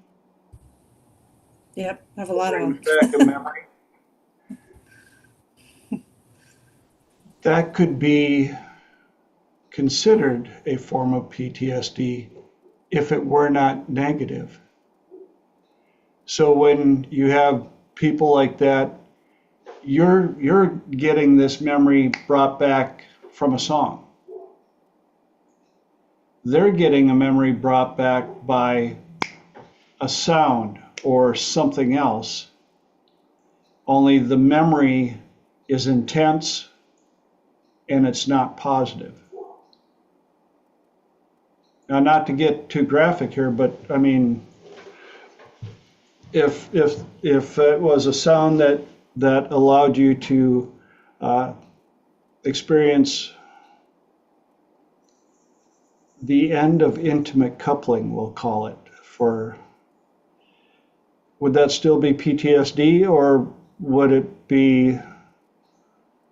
Yep, I have a lot of them. Back a memory. That could be considered a form of PTSD if it were not negative. So when you have people like that, you're getting this memory brought back from a song. They're getting a memory brought back by a sound or something else, only the memory is intense and it's not positive. Now, not to get too graphic here, but I mean, if it was a sound that allowed you to experience the end of intimate coupling, we'll call it, would that still be PTSD, or would it be,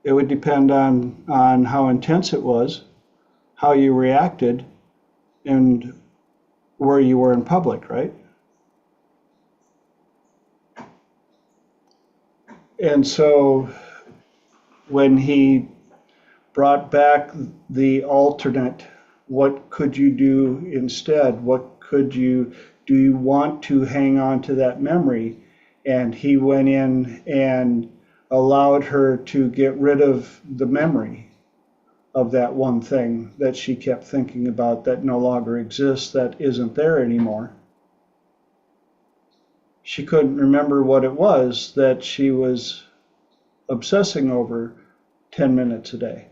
it would depend on how intense it was, how you reacted, and where you were in public, right? And so when he brought back the alternate, what could you do instead? Do you want to hang on to that memory And he went in and allowed her to get rid of the memory of that one thing that she kept thinking about that no longer exists, that isn't there anymore. She couldn't remember what it was that she was obsessing over 10 minutes a day.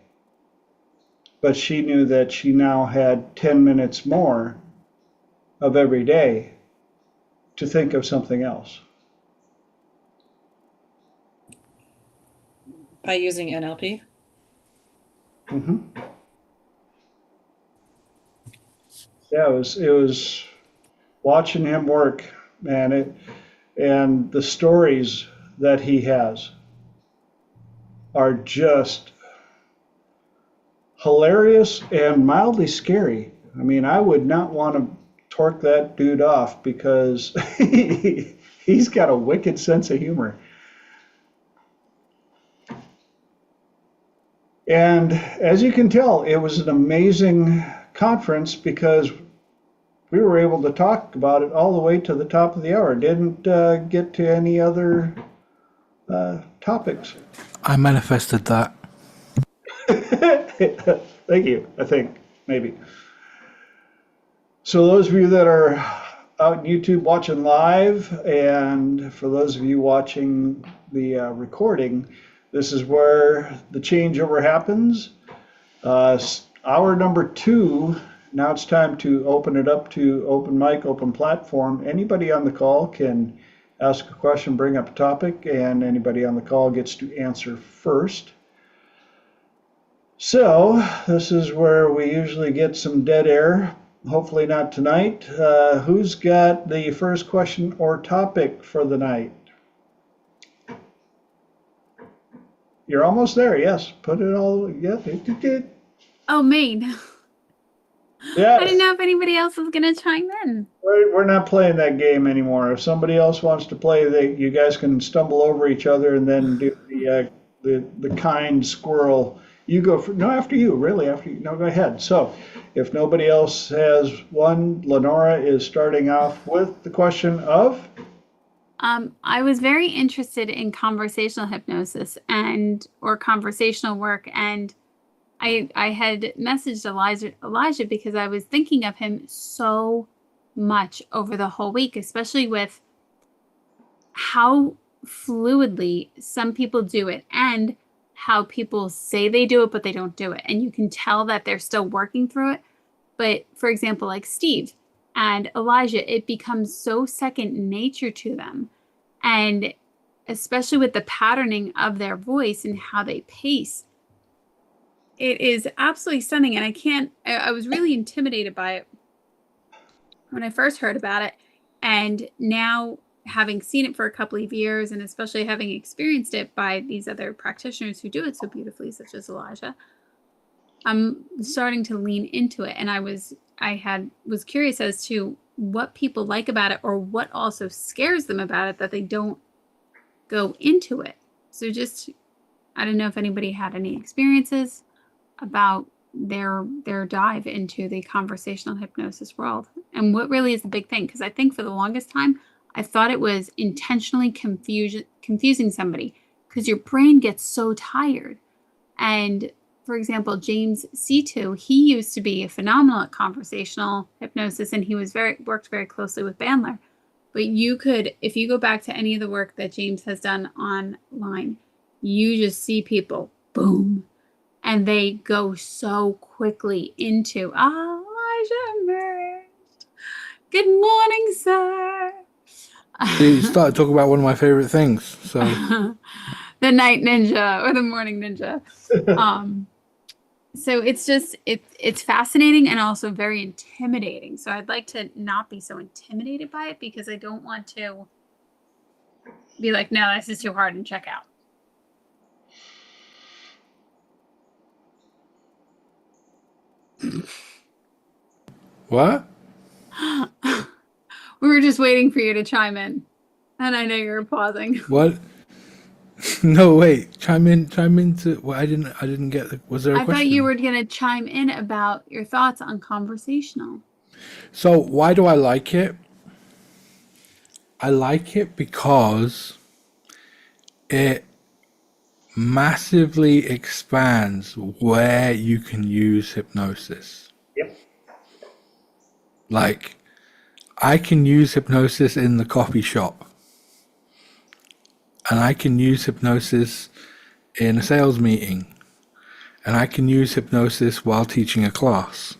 But she knew that she now had 10 minutes more of every day to think of something else. By using NLP. Mm-hmm. Yeah, it was watching him work, man, and the stories that he has are just hilarious and mildly scary. I mean, I would not want to torque that dude off because he's got a wicked sense of humor. And as you can tell, it was an amazing conference because we were able to talk about it all the way to the top of the hour. Didn't get to any other topics. I manifested that. Thank you, I think, maybe. So those of you that are out on YouTube watching live, and for those of you watching the recording, this is where the changeover happens. Hour number 2, now it's time to open it up to open mic, open platform. Anybody on the call can ask a question, bring up a topic, and anybody on the call gets to answer first. So this is where we usually get some dead air. Hopefully not tonight. Who's got the first question or topic for the night? You're almost there, yes. Put it all, yeah. Oh, Maine. Yes. I didn't know if anybody else was going to chime in. We're not playing that game anymore. If somebody else wants to play, you guys can stumble over each other and then do the kind squirrel. You go for, no, after you, really, after you. No, go ahead. So if nobody else has one, Lenora is starting off with the question of? I was very interested in conversational hypnosis or conversational work, and I had messaged Elijah because I was thinking of him so much over the whole week, especially with how fluidly some people do it and how people say they do it, but they don't do it. And you can tell that they're still working through it. But for example, like Steve and Elijah, it becomes so second nature to them. And especially with the patterning of their voice and how they pace, it is absolutely stunning. And I was really intimidated by it when I first heard about it. And now, having seen it for a couple of years, and especially having experienced it by these other practitioners who do it so beautifully, such as Elijah, I'm starting to lean into it. And I was curious as to what people like about it, or what also scares them about it that they don't go into it. So I don't know if anybody had any experiences about their dive into the conversational hypnosis world, and what really is the big thing. Because I think for the longest time, I thought it was intentionally confusing somebody, because your brain gets so tired. And for example, James C2, he used to be phenomenal at conversational hypnosis, and he worked very closely with Bandler. But if you go back to any of the work that James has done online, you just see people, boom, and they go so quickly into, Elijah emerged. Good morning, sir. You started talking about one of my favorite things. So the night ninja or the morning ninja. So it's fascinating and also very intimidating. So I'd like to not be so intimidated by it, because I don't want to be like, no, this is too hard, and check out. what? We were just waiting for you to chime in, and I know you were pausing. What? No, wait. Chime in to. Well, I didn't get. Was there a question? I thought you were going to chime in about your thoughts on conversational. So why do I like it? I like it because it massively expands where you can use hypnosis. Yep. Like, I can use hypnosis in the coffee shop, and I can use hypnosis in a sales meeting, and I can use hypnosis while teaching a class,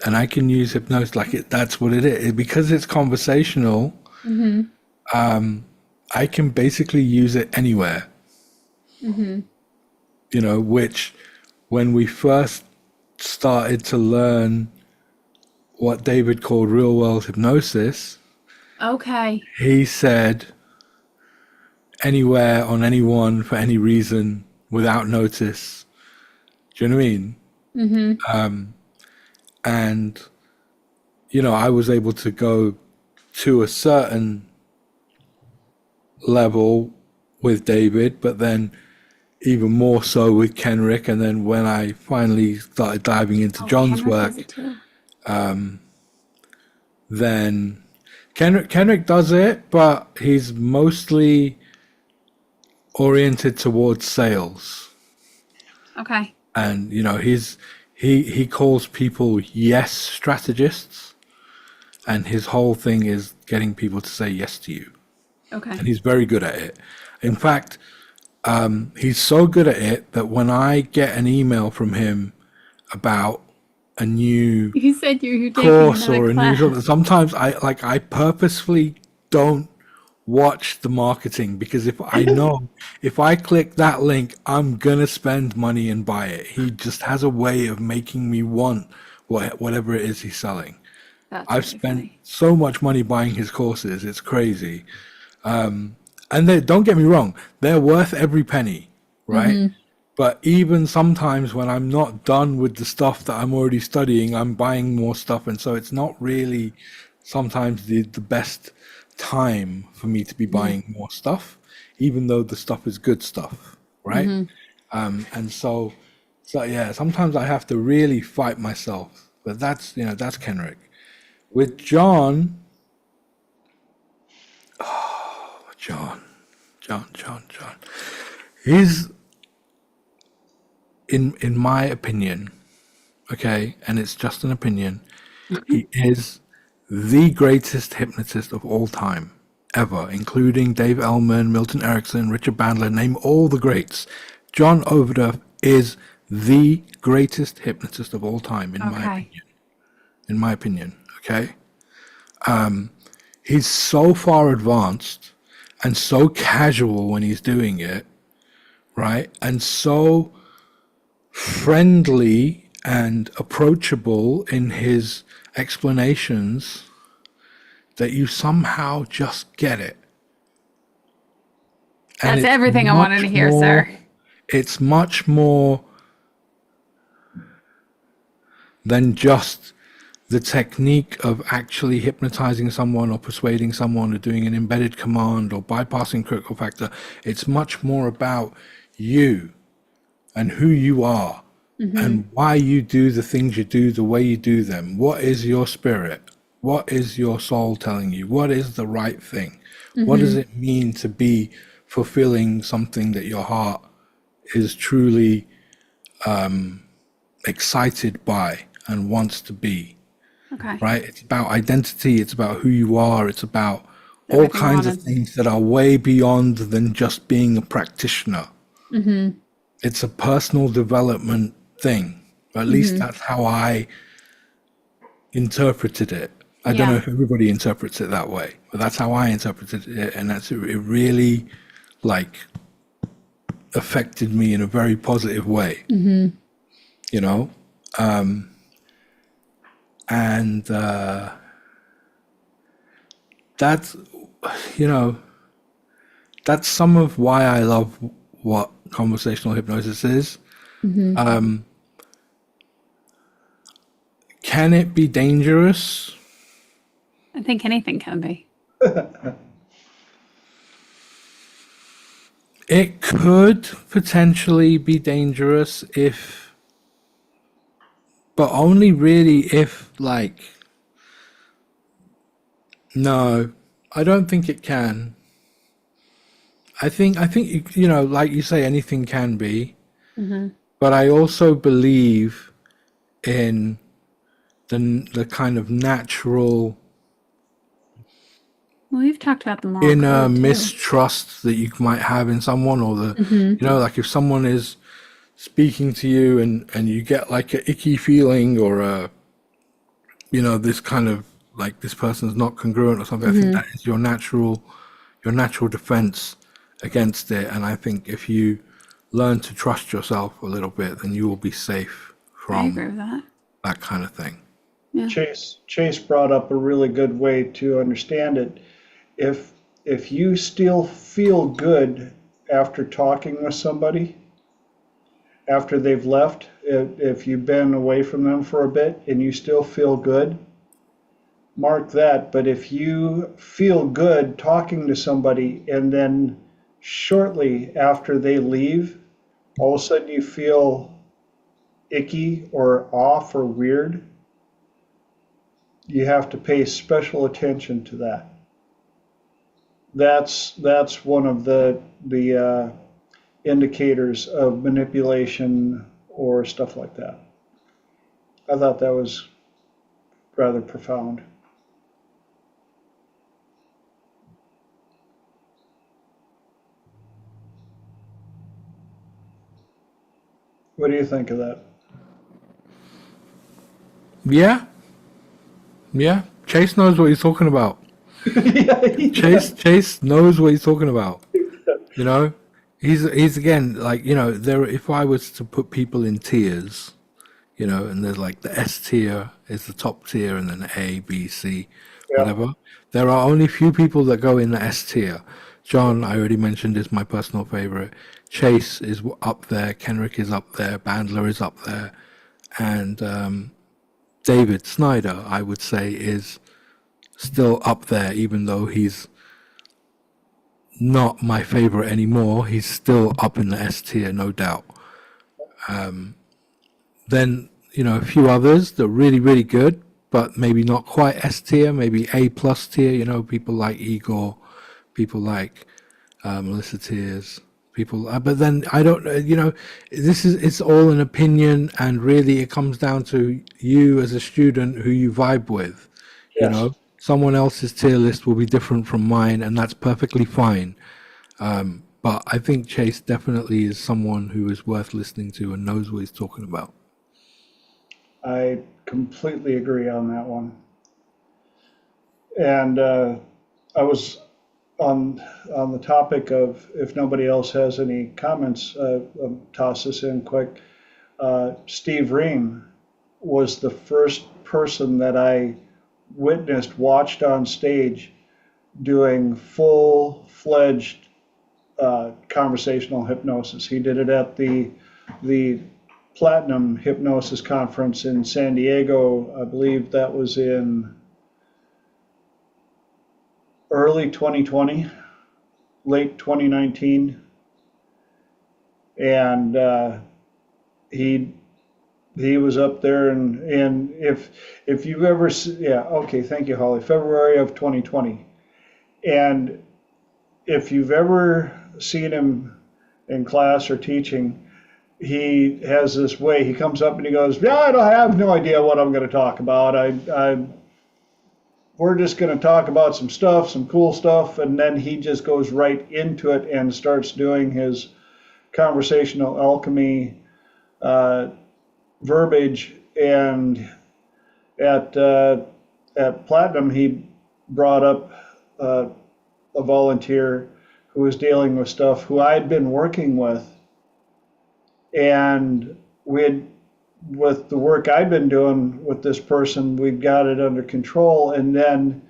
and I can use hypnosis that's what it is. Because it's conversational, I can basically use it anywhere. Which when we first started to learn what David called real world hypnosis, Okay. he said anywhere, on anyone, for any reason, without notice. Do you know what I mean? And, I was able to go to a certain level with David, but then even more so with Kenrick. And then when I finally started diving into John's Henrik work, does it too. then Kenrick does it, but he's mostly oriented towards sales. Okay. And he calls people yes strategists, and his whole thing is getting people to say yes to you. Okay. And he's very good at it. In fact, he's so good at it that when I get an email from him about a new You said you're taking course another or a class. new, sometimes I purposefully don't watch the marketing, because if I know if I click that link, I'm gonna spend money and buy it. He just has a way of making me want whatever it is he's selling. That's I've really spent funny. so much money buying his courses, it's crazy. And don't get me wrong, they're worth every penny, right? But even sometimes when I'm not done with the stuff that I'm already studying, I'm buying more stuff, and so it's not really sometimes the best time for me to be buying more stuff, even though the stuff is good stuff, right? And so yeah, sometimes I have to really fight myself, but that's Kenrick. With John, John, he's in my opinion, okay, and it's just an opinion, he is the greatest hypnotist of all time, ever, including Dave Ellman, Milton Erickson, Richard Bandler, name all the greats. John Overdurf is the greatest hypnotist of all time, in Okay. my opinion, okay? He's so far advanced and so casual when he's doing it, right? And so friendly and approachable in his explanations that you somehow just get it. And That's it's everything I wanted to much hear, more- sir. It's much more than just the technique of actually hypnotizing someone or persuading someone or doing an embedded command or bypassing critical factor. It's much more about you and who you are and why you do the things you do the way you do them. What is your spirit? What is your soul telling you? What is the right thing? What does it mean to be fulfilling something that your heart is truly excited by and wants to be? Okay. Right? It's about identity. It's about who you are. It's about all Everything I kinds of wanted. things that are way beyond than just being a practitioner. It's a personal development thing. At least that's how I interpreted it. I don't know Yeah. if everybody interprets it that way, but that's how I interpreted it, and it really affected me in a very positive way. You know, and that's that's some of why I love what conversational hypnosis is. Can it be dangerous? I think anything can be. It could potentially be dangerous but only really if no, I don't think it can. I think you know, like you say, anything can be, Hmm. but I also believe in the kind of natural Well, we've talked about the moral inner code too. mistrust that you might have in someone, or the, Hmm. you know, like if someone is speaking to you and you get like a icky feeling, or a, you know, this kind of like this person's not congruent or something. I think Hmm. that is your natural defense against it. And I think if you learn to trust yourself a little bit, then you will be safe I agree from with that. that kind of thing. Yeah. Chase brought up a really good way to understand it. If if you still feel good after talking with somebody, after they've left, if you've been away from them for a bit and you still feel good, mark that. But if you feel good talking to somebody and then shortly after they leave, all of a sudden you feel icky or off or weird, you have to pay special attention to that. That's one of the indicators of manipulation or stuff like that. I thought that was rather profound. What do you think of that? Yeah, yeah. Chase knows what he's talking about. Yeah. Chase knows what he's talking about. You know, he's again, like, you know, there. If I was to put people in tiers, you know, and there's like the S tier is the top tier, and then A, B, C, Yeah. whatever. There are only few people that go in the S tier. John, I already mentioned, is my personal favorite. Chase is up there. Kenrick is up there. Bandler is up there, and David Snyder, I would say, is still up there, even though he's not my favorite anymore. He's still up in the S tier, no doubt. Then, you know, a few others that are really, really good, but maybe not quite S tier, maybe A plus tier. You know, people like Igor, people like Melissa Tears, people. But then I don't, you know, it's all an opinion, and really it comes down to you as a student who you vibe with. You Yes. know, someone else's tier list will be different from mine, and that's perfectly fine. But I think Chase definitely is someone who is worth listening to and knows what he's talking about. I completely agree on that one. And I was on the topic of, if nobody else has any comments, I'll toss this in quick. Steve Ream was the first person that I watched on stage doing full-fledged conversational hypnosis. He did it at the Platinum Hypnosis Conference in San Diego. I believe that was in early 2020, late 2019, and he was up there, and if you've ever yeah, okay, thank you, Holly. February of 2020, and if you've ever seen him in class or teaching, he has this way. He comes up and he goes, "Yeah, I have no idea what I'm going to talk about. We're just going to talk about some stuff, some cool stuff," and then he just goes right into it and starts doing his conversational alchemy verbiage. And at Platinum, he brought up a volunteer who was dealing with stuff who I had been working with, and with the work I'd been doing with this person, we'd got it under control. And then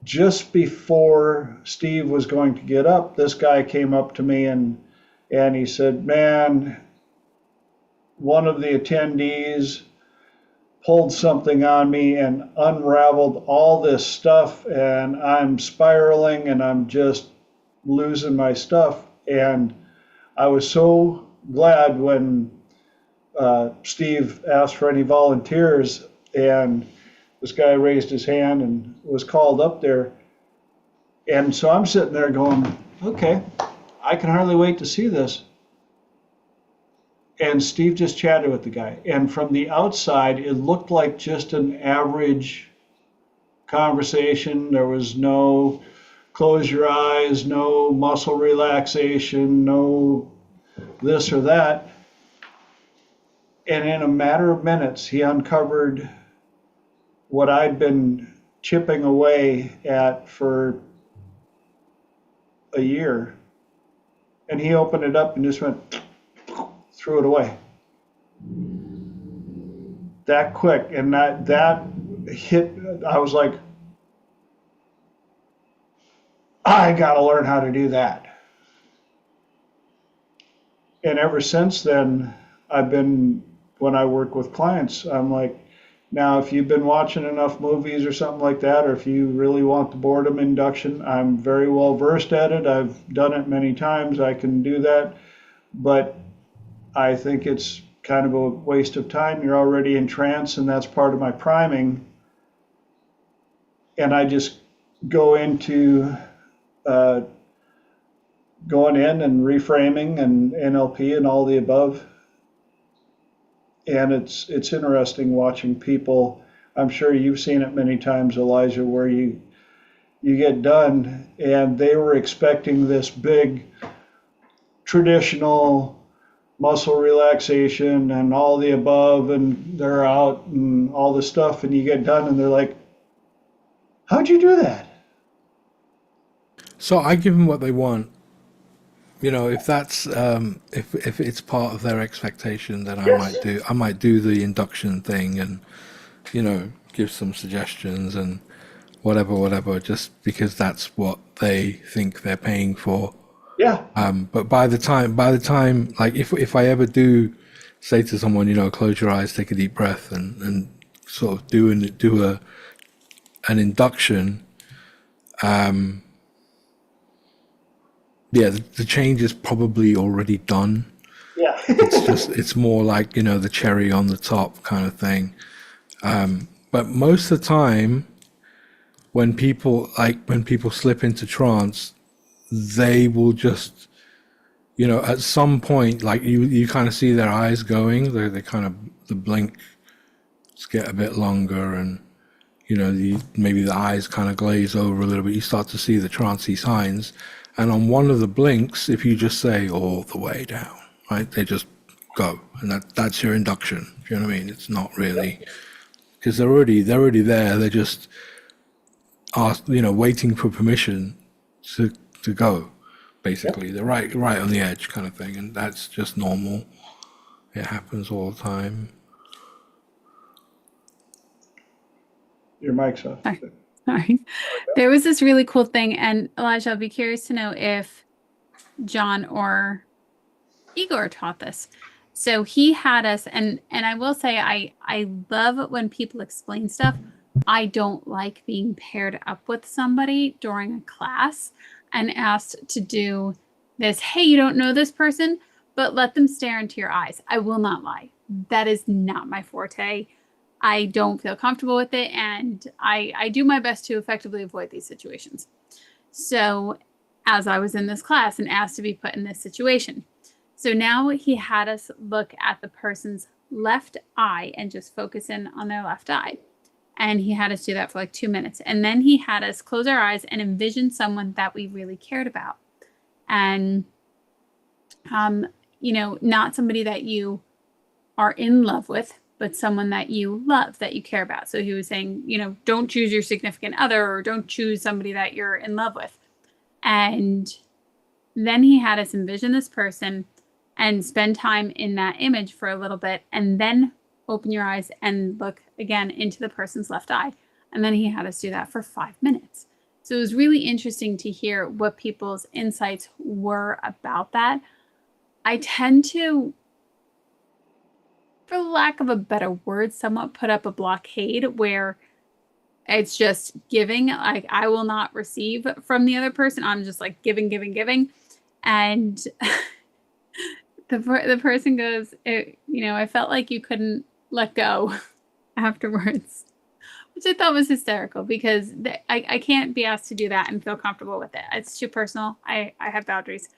just before Steve was going to get up, this guy came up to me and he said, "Man, one of the attendees pulled something on me and unraveled all this stuff, and I'm spiraling and I'm just losing my stuff." And I was so glad when Steve asked for any volunteers, and this guy raised his hand and was called up there. And so I'm sitting there going, okay, I can hardly wait to see this. And Steve just chatted with the guy. And from the outside, it looked like just an average conversation. There was no close your eyes, no muscle relaxation, no this or that. And in a matter of minutes, he uncovered what I'd been chipping away at for a year. And he opened it up and just went, threw it away. That quick. And that hit, I was like, I got to learn how to do that. And ever since then, I've been, when I work with clients, I'm like, now, if you've been watching enough movies or something like that, or if you really want the boredom induction, I'm very well versed at it. I've done it many times. I can do that. But I think it's kind of a waste of time. You're already in trance, and that's part of my priming. And I just go into going in and reframing and NLP and all the above. And it's interesting watching people. I'm sure you've seen it many times, Elijah, where you get done and they were expecting this big traditional muscle relaxation and all the above, and they're out and all this stuff, and you get done and they're like, how'd you do that? So I give them what they want. You know, if that's if it's part of their expectation, then Yes. I might do the induction thing and, you know, give some suggestions and whatever, just because that's what they think they're paying for. Yeah. But by the time, like if I ever do say to someone, you know, close your eyes, take a deep breath, and sort of do an induction, yeah, the change is probably already done. Yeah. It's more like, you know, the cherry on the top kind of thing. But most of the time, when people slip into trance, they will just, you know, at some point, like you kind of see their eyes going, they kind of, the blinks get a bit longer, and, you know, maybe the eyes kind of glaze over a little bit. You start to see the trancey signs. And on one of the blinks, if you just say all the way down, right, they just go. And that's your induction. You know what I mean? It's not really, because they're already there. They're just waiting for permission to go, basically. They're right on the edge kind of thing. And that's just normal. It happens all the time. Your mic's off. Sorry. There was this really cool thing, and Elijah, I'll be curious to know if John or Igor taught this. So he had us, and I will say I love when people explain stuff. I don't like being paired up with somebody during a class and asked to do this. Hey, you don't know this person, but let them stare into your eyes. I will not lie. That is not my forte. I don't feel comfortable with it, and I do my best to effectively avoid these situations. So as I was in this class and asked to be put in this situation, so now he had us look at the person's left eye and just focus in on their left eye. And he had us do that for like 2 minutes. And then he had us close our eyes and envision someone that we really cared about. And, not somebody that you are in love with, but someone that you love, that you care about. So he was saying, don't choose your significant other, or don't choose somebody that you're in love with. And then he had us envision this person and spend time in that image for a little bit, and then open your eyes and look again into the person's left eye. And then he had us do that for 5 minutes. So it was really interesting to hear what people's insights were about that. I tend to, for lack of a better word, somewhat put up a blockade where it's just giving. Like, I will not receive from the other person. I'm just like giving. And the person goes, I felt like you couldn't let go afterwards, which I thought was hysterical because I can't be asked to do that and feel comfortable with it. It's too personal. I have boundaries.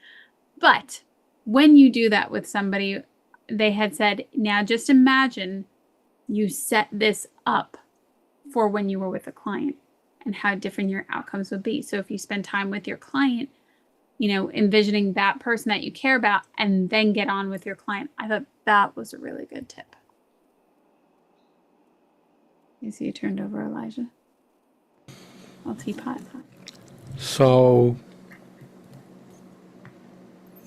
But when you do that with somebody, they had said, now just imagine you set this up for when you were with a client and how different your outcomes would be. So if you spend time with your client, you know, envisioning that person that you care about and then get on with your client. I thought that was a really good tip. You see, you turned over, Elijah. I'll teapot. So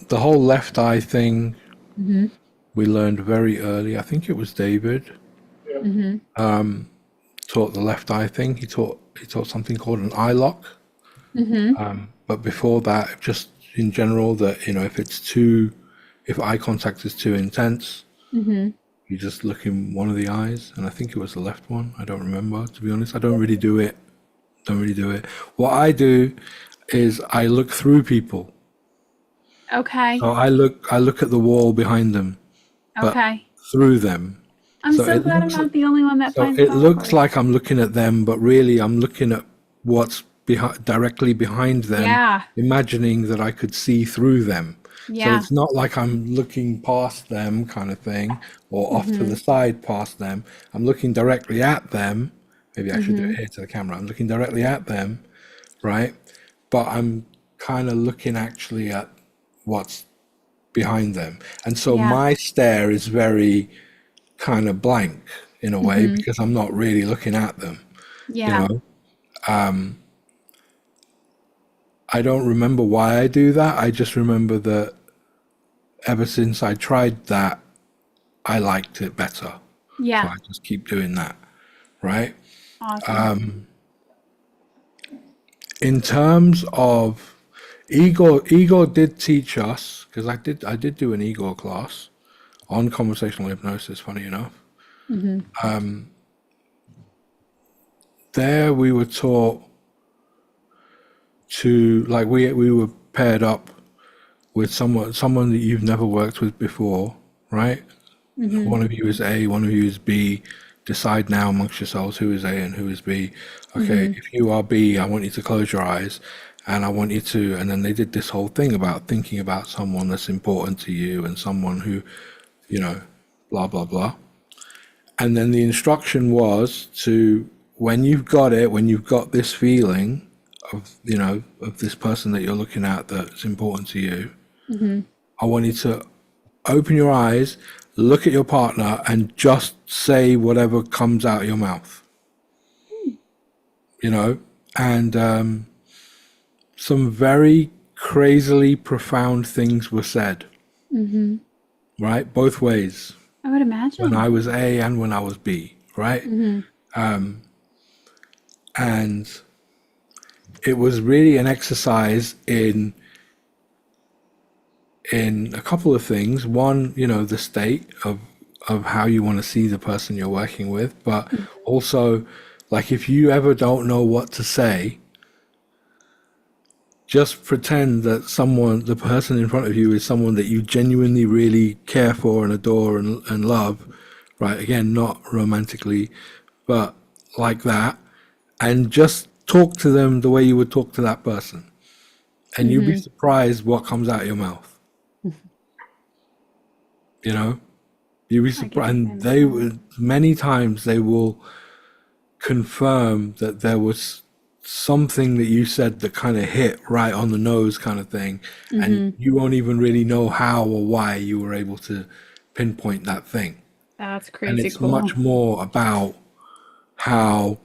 the whole left eye thing, we learned very early. I think it was David taught the left eye thing. He taught something called an eye lock. But before that, just in general, that, you know, if eye contact is too intense, you just look in one of the eyes, and I think it was the left one. I don't remember, to be honest. I don't really do it. What I do is I look through people. Okay. So I look at the wall behind them, but through them. I'm so glad I'm not the only one that finds it that looks awkward. like I'm looking at them, but really I'm looking at what's directly behind them, imagining that I could see through them. So it's not like I'm looking past them kind of thing, or off to the side past them. I'm looking directly at them. Maybe I should do it here to the camera. I'm looking directly at them, right? But I'm kind of looking actually at what's behind them. And so my stare is very kind of blank in a way, because I'm not really looking at them. You know, I don't remember why I do that. I just remember that ever since I tried that, I liked it better. So I just keep doing that, right? Awesome. In terms of Igor did teach us, because I did do an Igor class on conversational hypnosis, funny enough. There we were taught to, like, we were paired up with someone that you've never worked with before, right? One of you is A, one of you is B. Decide now amongst yourselves who is A and who is B. Okay, if you are B, I want you to close your eyes, and I want you to, and then they did this whole thing about thinking about someone that's important to you and someone who, you know, blah, blah, blah. And then the instruction was to, when you've got this feeling of, you know, of this person that you're looking at that's important to you, I want you to open your eyes, look at your partner, and just say whatever comes out of your mouth. You know, and some very crazily profound things were said. Right? Both ways. I would imagine. When I was A and when I was B, right? And it was really an exercise in a couple of things. One, you know, the state of how you want to see the person you're working with, but also, like, if you ever don't know what to say, just pretend that the person in front of you is someone that you genuinely really care for and adore and love, right? Again, not romantically, but like that, and just talk to them the way you would talk to that person. And you'd be surprised what comes out of your mouth. You know, you'd be surprised. And they would, many times they will confirm that there was something that you said that kind of hit right on the nose kind of thing. And you won't even really know how or why you were able to pinpoint that thing. That's crazy. And it's much more about how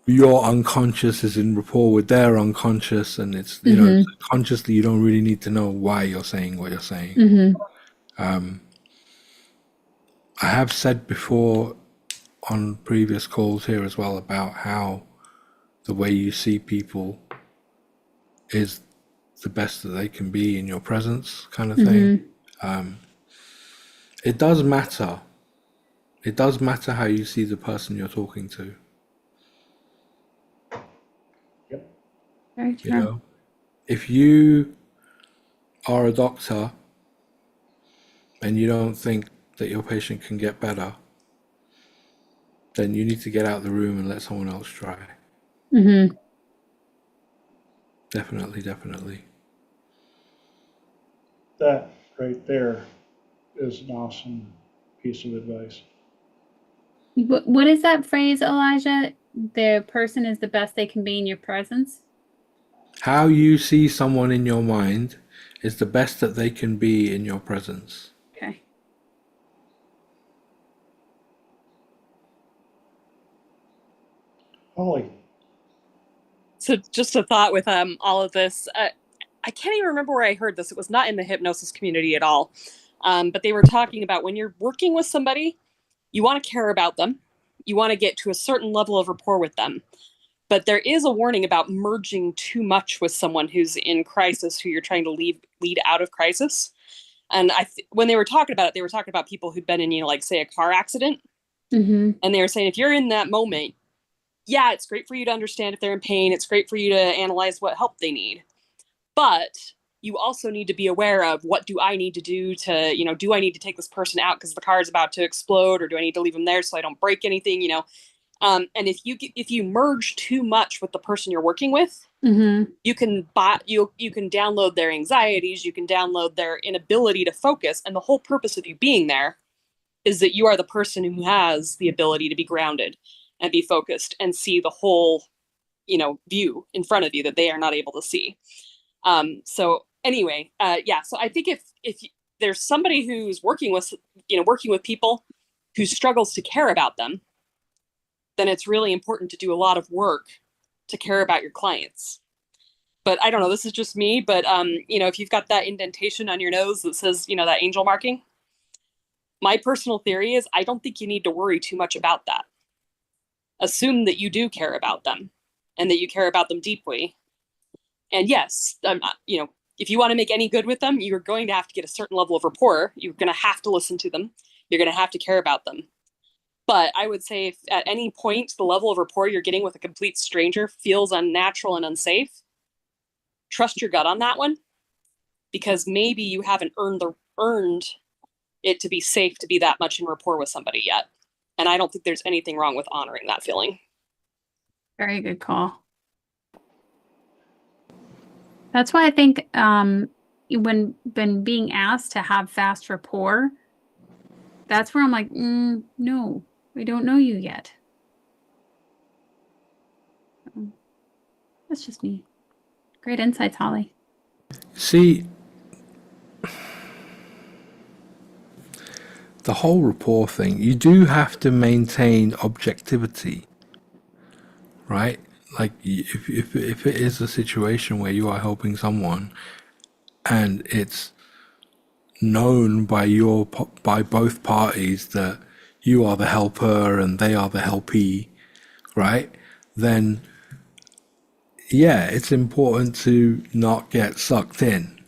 your unconscious is in rapport with their unconscious, and it's, you know, consciously you don't really need to know why you're saying what you're saying. I have said before on previous calls here as well about how the way you see people is the best that they can be in your presence, kind of thing. It does matter. It does matter how you see the person you're talking to. Very true. You know, if you are a doctor and you don't think that your patient can get better, then you need to get out of the room and let someone else try. Mm-hmm. Definitely. That right there is an awesome piece of advice. What is that phrase, Elijah? The person is the best they can be in your presence. How you see someone in your mind is the best that they can be in your presence. Okay. Holly, So just a thought with all of this. I can't even remember where I heard this. It was not in the hypnosis community at all. But they were talking about when you're working with somebody, you want to care about them. You want to get to a certain level of rapport with them. But there is a warning about merging too much with someone who's in crisis, who you're trying to lead out of crisis. And when they were talking about it, they were talking about people who'd been in, like, say, a car accident. Mm-hmm. And they were saying, if you're in that moment, yeah, it's great for you to understand if they're in pain. It's great for you to analyze what help they need. But you also need to be aware of, what do I need to do to, do I need to take this person out because the car is about to explode, or do I need to leave them there so I don't break anything, And if you merge too much with the person you're working with, Mm-hmm. you can download their anxieties, you can download their inability to focus, and the whole purpose of you being there is that you are the person who has the ability to be grounded and be focused and see the whole, view in front of you that they are not able to see. So anyway, so I think if there's somebody who's working with people who struggles to care about them, then it's really important to do a lot of work to care about your clients. But I don't know, this is just me, but if you've got that indentation on your nose that says, that angel marking, my personal theory is I don't think you need to worry too much about that. Assume that you do care about them and that you care about them deeply. And yes, if you want to make any good with them, you're going to have to get a certain level of rapport. You're going to have to listen to them. You're going to have to care about them. But I would say if at any point the level of rapport you're getting with a complete stranger feels unnatural and unsafe, trust your gut on that one, because maybe you haven't earned it to be safe to be that much in rapport with somebody yet. And I don't think there's anything wrong with honoring that feeling. Very good call. That's why I think when being asked to have fast rapport, that's where I'm like, no, we don't know you yet. That's just me. Great insights, Holly. See, the whole rapport thing, you do have to maintain objectivity, right? Like if it is a situation where you are helping someone and it's known by both parties that you are the helper and they are the helpee, right? Then yeah, it's important to not get sucked in,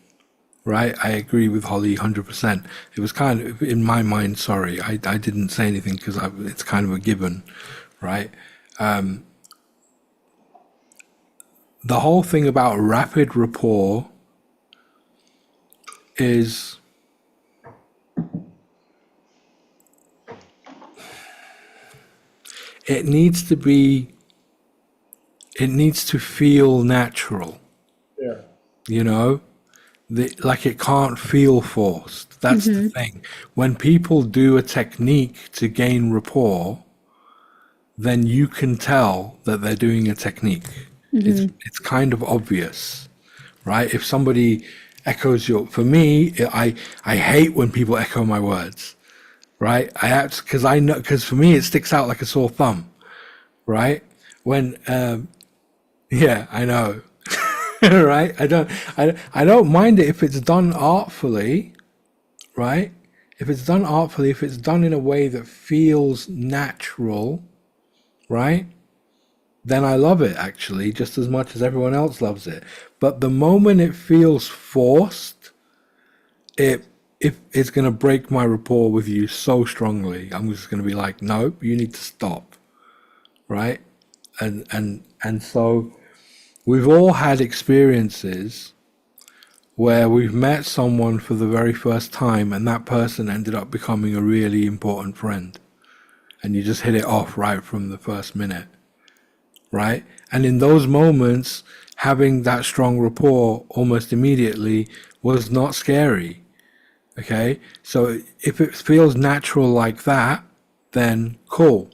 right? I agree with Holly 100%. It was kind of, in my mind, sorry, I didn't say anything because it's kind of a given, right? The whole thing about rapid rapport is it needs to feel natural. Yeah. Like it can't feel forced. That's the thing. When people do a technique to gain rapport, then you can tell that they're doing a technique. It's kind of obvious, right? If somebody echoes for me, I hate when people echo my words, right? Because for me it sticks out like a sore thumb, right? When yeah, I know. Right? I don't mind it if it's done artfully, right? If it's done artfully, if it's done in a way that feels natural, right? Then I love it actually just as much as everyone else loves it. But the moment it feels forced, it's going to break my rapport with you so strongly. I'm just going to be like, no, you need to stop, right? And so we've all had experiences where we've met someone for the very first time and that person ended up becoming a really important friend. and you just hit it off right from the first minute, right? And in those moments, having that strong rapport almost immediately was not scary. Okay, so if it feels natural like that, then cool.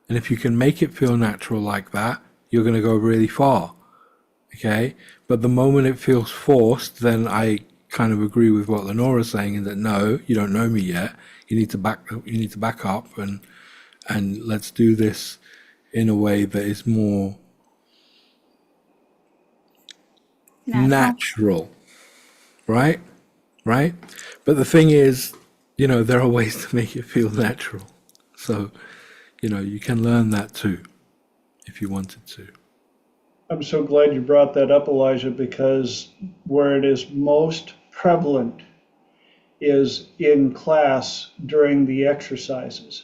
And if you can make it feel natural like that, you're going to go really far. Okay, but the moment it feels forced, then I kind of agree with what Lenora's saying, in that no, you don't know me yet. You need to back up and let's do this in a way that is more natural, right? Right? But the thing is, there are ways to make it feel natural. So, you can learn that too, if you wanted to. I'm so glad you brought that up, Elijah, because where it is most prevalent is in class during the exercises,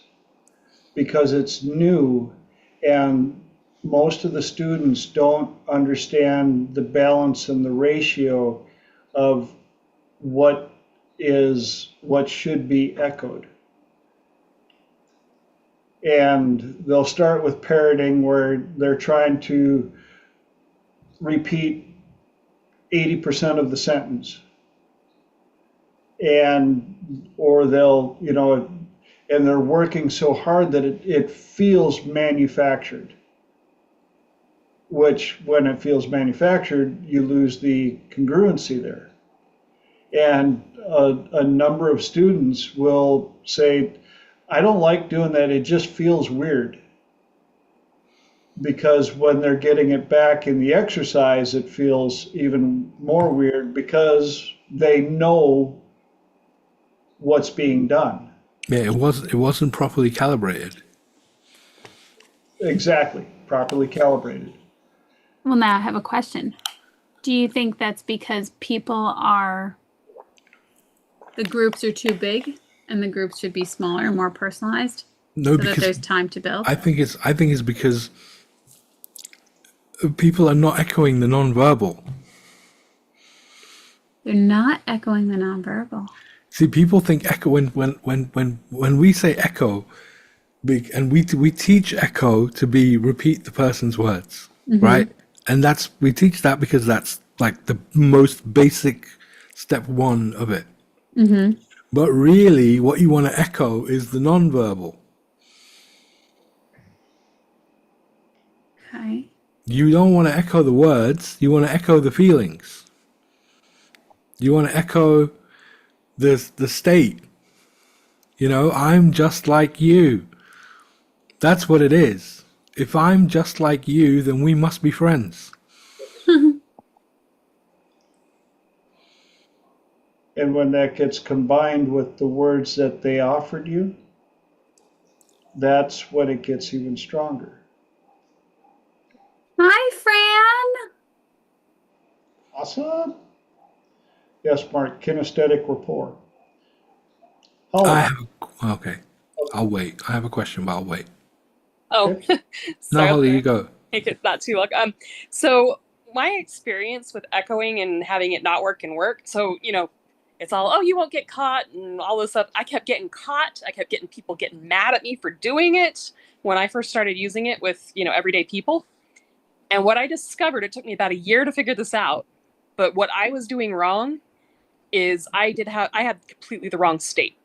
because it's new and most of the students don't understand the balance and the ratio of what should be echoed. And they'll start with parroting, where they're trying to repeat 80% of the sentence. Or they'll, and they're working so hard that it feels manufactured. Which, when it feels manufactured, you lose the congruency there. And a number of students will say, I don't like doing that, it just feels weird. Because when they're getting it back in the exercise, it feels even more weird, because they know what's being done. Yeah, it wasn't properly calibrated. Exactly, properly calibrated. Well, now I have a question. Do you think that's because the groups are too big and the groups should be smaller, more personalized? No, so because that there's time to build? I think it's because people are not echoing the nonverbal. They're not echoing the nonverbal. See, people think echo when we say echo, and we teach echo to be repeat the person's words, right? And we teach that because that's like the most basic step one of it. But really, what you want to echo is the nonverbal. Okay. You don't want to echo the words. You want to echo the feelings. You want to echo the state. I'm just like you. That's what it is. If I'm just like you, then we must be friends. And when that gets combined with the words that they offered you, that's when it gets even stronger. Hi, Fran. Awesome. Yes, Mark, kinesthetic rapport. Okay. I'll wait. I have a question, but I'll wait. Oh, No, sorry. Holly, you go. Make it not too long. So my experience with echoing and having it not work and work. So, it's all, oh, you won't get caught and all this stuff. I kept getting caught. I kept getting people getting mad at me for doing it when I first started using it with, everyday people. And what I discovered, it took me about a year to figure this out. But what I was doing wrong is I had completely the wrong state.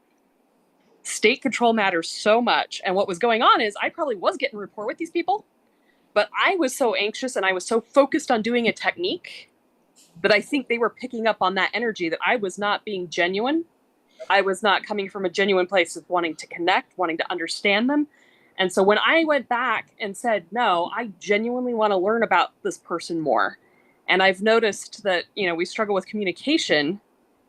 State control matters so much. And what was going on is I probably was getting rapport with these people, but I was so anxious and I was so focused on doing a technique that I think they were picking up on that energy, that I was not being genuine. I was not coming from a genuine place of wanting to connect, wanting to understand them. And so when I went back and said, no, I genuinely want to learn about this person more. And I've noticed that, we struggle with communication,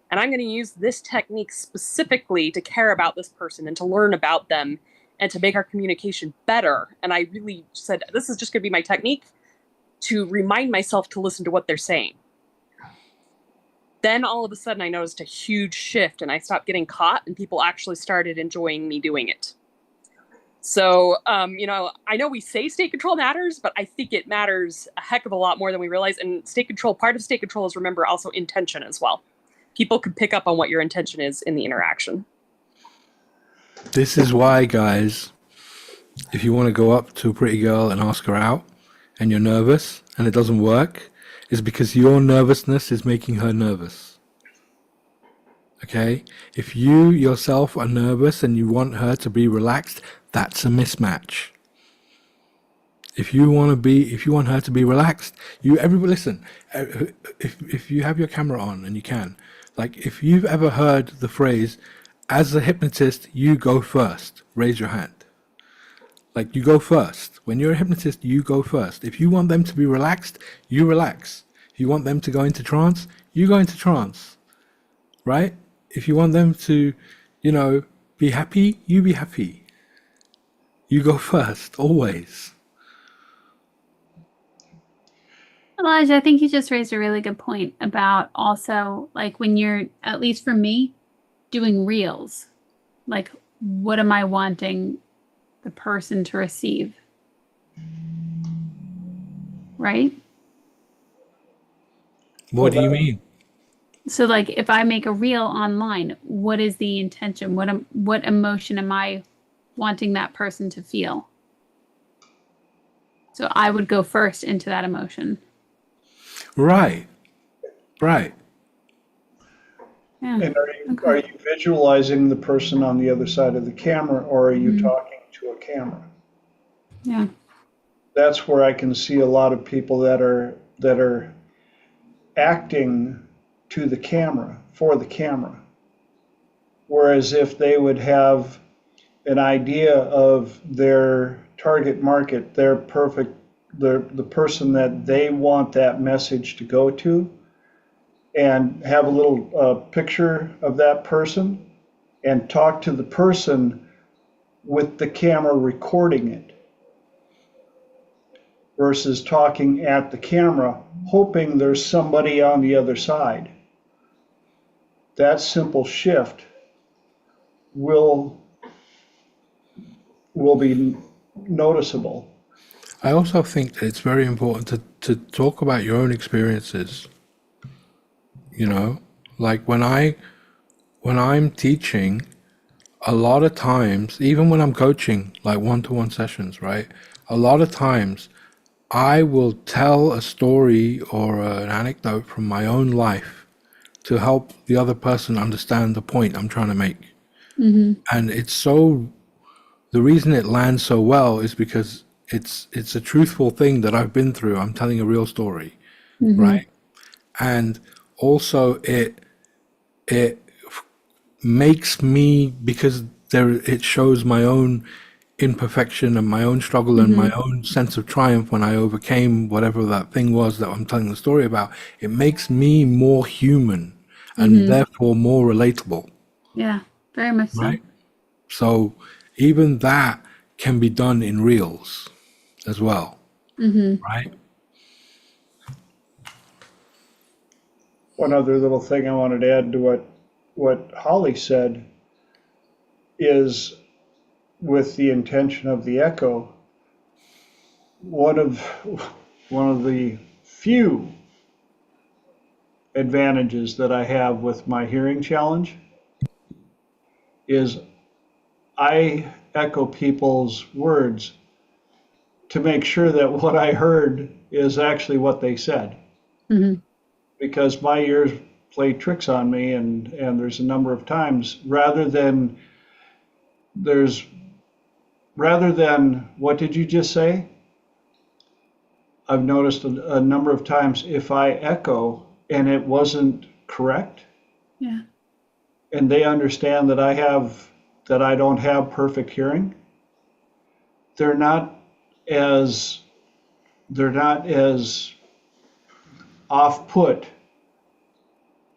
and I'm going to use this technique specifically to care about this person and to learn about them and to make our communication better. And I really said, this is just going to be my technique to remind myself to listen to what they're saying. Then all of a sudden I noticed a huge shift and I stopped getting caught and people actually started enjoying me doing it. So, I know we say state control matters, but I think it matters a heck of a lot more than we realize. And part of state control is, remember, also intention as well. People can pick up on what your intention is in the interaction. This is why, guys, If you want to go up to a pretty girl and ask her out and you're nervous and it doesn't work, it's because your nervousness is making her nervous. Okay? If you yourself are nervous and you want her to be relaxed, that's a mismatch. If you want her to be relaxed, everybody listen. If you have your camera on and you can, like if you've ever heard the phrase, as a hypnotist, you go first, raise your hand. Like you go first. When you're a hypnotist, you go first. If you want them to be relaxed, you relax. If you want them to go into trance, you go into trance. Right? If you want them to, be happy, you be happy. You go first, always. Elijah, I think you just raised a really good point about also like when you're, at least for me, doing reels, like what am I wanting the person to receive? Right? What do you mean? So like if I make a reel online, what is the intention? What emotion am I wanting that person to feel? So I would go first into that emotion. Right. Yeah. And are you visualizing the person on the other side of the camera, or are you talking to a camera? Yeah. That's where I can see a lot of people that are acting to the camera, for the camera. Whereas if they would have an idea of their target market, their perfect, the person that they want that message to go to, and have a little picture of that person and talk to the person with the camera recording it versus talking at the camera, hoping there's somebody on the other side. That simple shift will be noticeable. I also think that it's very important to talk about your own experiences. Like when I'm teaching, a lot of times, even when I'm coaching, like one-to-one sessions, right? A lot of times I will tell a story or an anecdote from my own life to help the other person understand the point I'm trying to make. And the reason it lands so well is because it's a truthful thing that I've been through. I'm telling a real story, right? And also it makes me, because it shows my own imperfection and my own struggle and my own sense of triumph when I overcame whatever that thing was that I'm telling the story about. It makes me more human and therefore more relatable, Yeah, very much so. right? So even that can be done in reels as well, right? One other little thing I wanted to add to what Holly said is, with the intention of the echo, one of the few advantages that I have with my hearing challenge is I echo people's words to make sure that what I heard is actually what they said. Because my ears play tricks on me, and there's a number of times, rather than what did you just say? I've noticed a number of times if I echo and it wasn't correct, Yeah. and they understand that I don't have perfect hearing, they're not as off put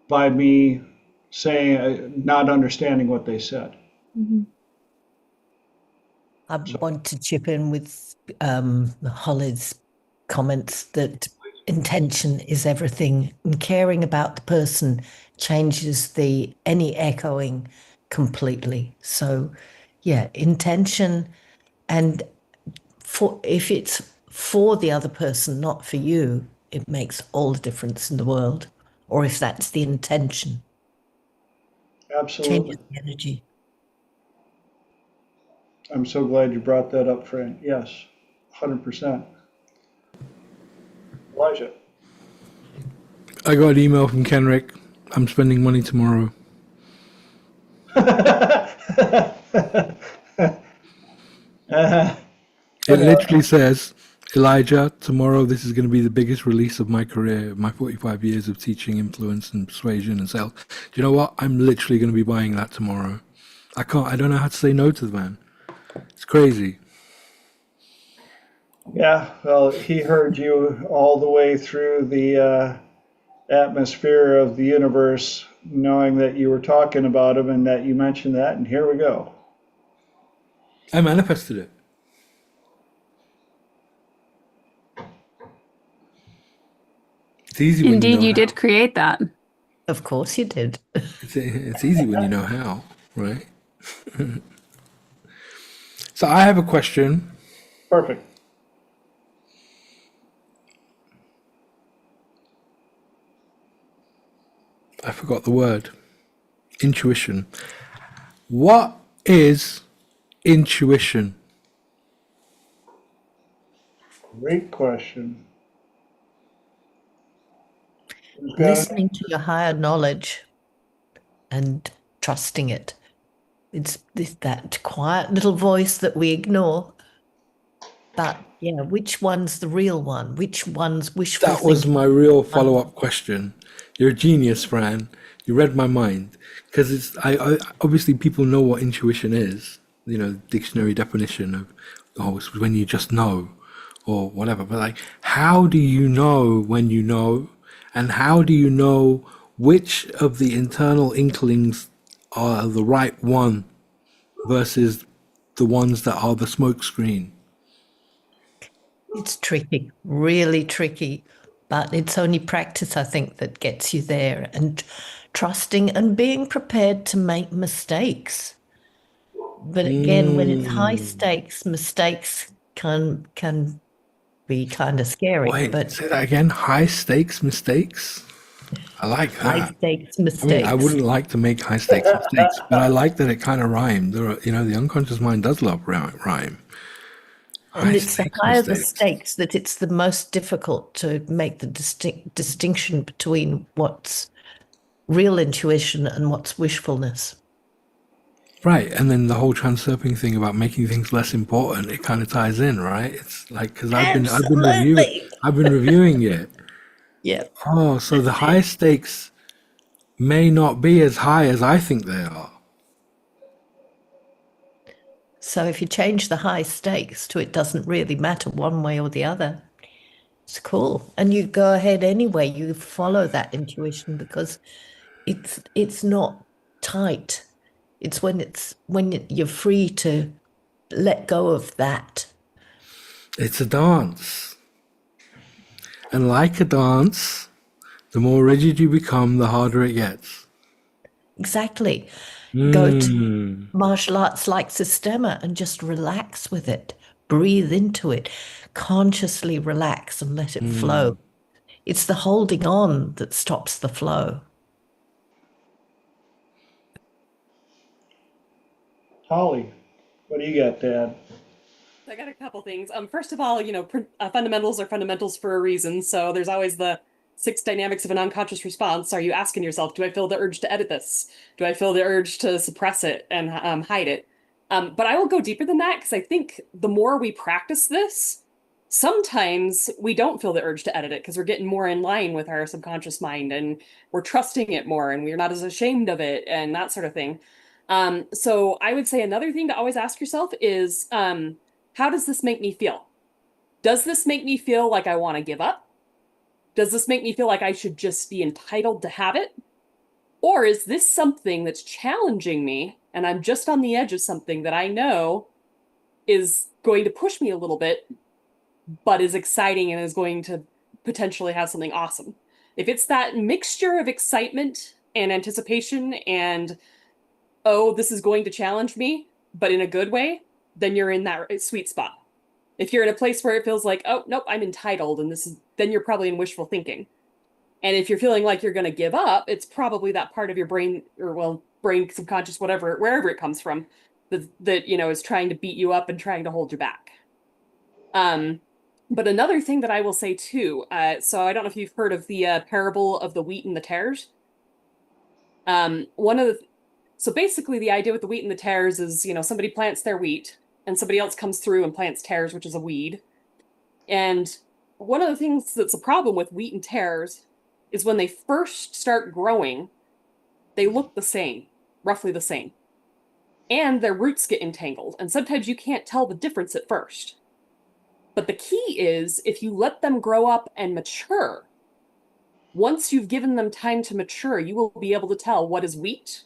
by me saying, not understanding what they said. I want to chip in with Holly's comments that intention is everything, and caring about the person changes any echoing completely. So, yeah, intention, and if it's for the other person, not for you, it makes all the difference in the world. Or if that's the intention, Absolutely. changes the energy. I'm so glad you brought that up, Fran. Yes, 100%. Elijah. I got an email from Kenrick. I'm spending money tomorrow. It literally says, Elijah, tomorrow this is going to be the biggest release of my career, my 45 years of teaching, influence, and persuasion and sales. Do you know what? I'm literally going to be buying that tomorrow. I don't know how to say no to the man. It's crazy. Yeah, well, he heard you all the way through the atmosphere of the universe, knowing that you were talking about him and that you mentioned that, and here we go. I manifested it. It's easy when Indeed, you you know did how. create that. Of course you did. It's easy when you know how, right? So I have a question. Perfect. I forgot the word. Intuition. What is intuition? Great question. Who's got it? Listening to your higher knowledge and trusting it. It's that quiet little voice that we ignore. But yeah, which one's the real one? Which one's wishful That was thinking? my real follow-up question. You're a genius, Fran. You read my mind. Because I obviously people know what intuition is. You know, dictionary definition of, oh, it's when you just know or whatever. But like, how do you know when you know? And how do you know which of the internal inklings are the right one versus the ones that are the smokescreen? It's tricky, really tricky. But it's only practice, I think, that gets you there, and trusting and being prepared to make mistakes. But again, when it's high stakes, mistakes can be kind of scary. Wait, But say that again. High stakes mistakes. I like high that. stakes I mean, mistakes. I wouldn't like to make high stakes mistakes, but I like that it kind of rhymed. There are, you know, the unconscious mind does love rhyme. And High it's the stakes higher the mistakes. stakes that it's the most difficult to make the distinction between what's real intuition and what's wishfulness. Right, and then the whole transurfing thing about making things less important, it kind of ties in, right? It's like because Absolutely. I've been reviewing it. Yeah. Oh, so the high stakes may not be as high as I think they are. So if you change the high stakes to it doesn't really matter one way or the other, it's cool. And you go ahead anyway. You follow that intuition because it's not tight. It's when you're free to let go of that. It's a dance, and like a dance, the more rigid you become, the harder it gets. Exactly. Go to martial arts like Sistema and just relax with it. Breathe into it. Consciously relax and let it flow. It's the holding on that stops the flow. Holly, what do you got, Dad? I got a couple things. First of all, fundamentals are fundamentals for a reason. So there's always the 6 dynamics of an unconscious response. Are you asking yourself, do I feel the urge to edit this? Do I feel the urge to suppress it and hide it? But I will go deeper than that because I think the more we practice this, sometimes we don't feel the urge to edit it because we're getting more in line with our subconscious mind and we're trusting it more and we're not as ashamed of it and that sort of thing. So I would say another thing to always ask yourself is, how does this make me feel? Does this make me feel like I want to give up? Does this make me feel like I should just be entitled to have it? Or is this something that's challenging me and I'm just on the edge of something that I know is going to push me a little bit, but is exciting and is going to potentially have something awesome? If it's that mixture of excitement and anticipation and, oh, this is going to challenge me, but in a good way, then you're in that sweet spot. If you're in a place where it feels like, oh, nope, I'm entitled, and then you're probably in wishful thinking. And if you're feeling like you're going to give up, it's probably that part of your brain, or brain, subconscious, whatever, wherever it comes from, that is trying to beat you up and trying to hold you back. But another thing that I will say too, so I don't know if you've heard of the parable of the wheat and the tares. So basically the idea with the wheat and the tares is, somebody plants their wheat and somebody else comes through and plants tares, which is a weed. And one of the things that's a problem with wheat and tares is when they first start growing, they look the same, roughly the same. And their roots get entangled. And sometimes you can't tell the difference at first. But the key is if you let them grow up and mature, once you've given them time to mature, you will be able to tell what is wheat,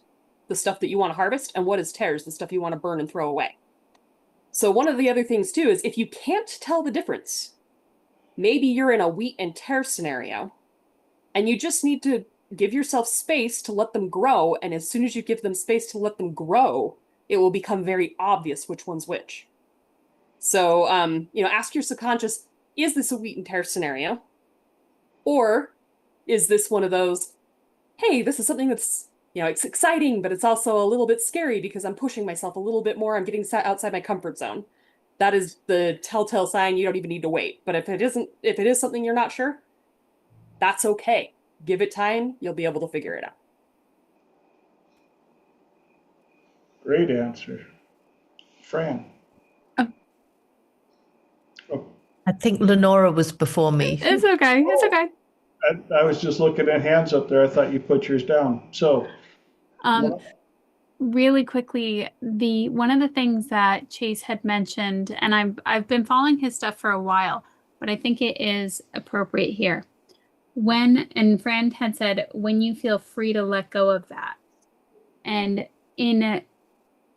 the stuff that you want to harvest, and what is tares, the stuff you want to burn and throw away. So one of the other things too is if you can't tell the difference, maybe you're in a wheat and tare scenario, and you just need to give yourself space to let them grow. And as soon as you give them space to let them grow, it will become very obvious which one's which. So, ask your subconscious, is this a wheat and tare scenario? Or is this one of those, hey, this is something that's, it's exciting, but it's also a little bit scary because I'm pushing myself a little bit more. I'm getting outside my comfort zone. That is the telltale sign. You don't even need to wait. But if it is something you're not sure, that's okay. Give it time. You'll be able to figure it out. Great answer. Fran. I think Lenora was before me. It's okay. It's okay. I was just looking at hands up there. I thought you put yours down. So, really quickly, one of the things that Chase had mentioned, and I've been following his stuff for a while, but I think it is appropriate here. And Fran had said, when you feel free to let go of that. And in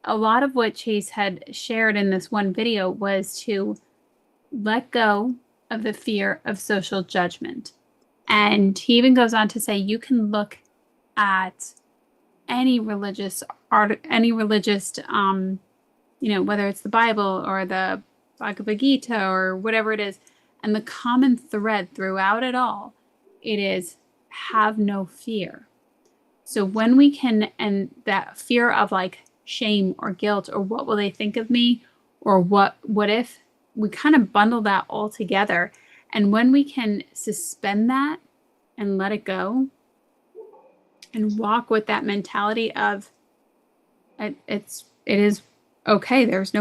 a lot of what Chase had shared in this one video was to let go of the fear of social judgment. And he even goes on to say you can look at any religious art, whether it's the Bible or the Bhagavad Gita or whatever it is, and the common thread throughout it all, it is have no fear. So when we can, and that fear of like shame or guilt or what will they think of me or what if, we kind of bundle that all together. And when we can suspend that and let it go and walk with that mentality of it is okay. There's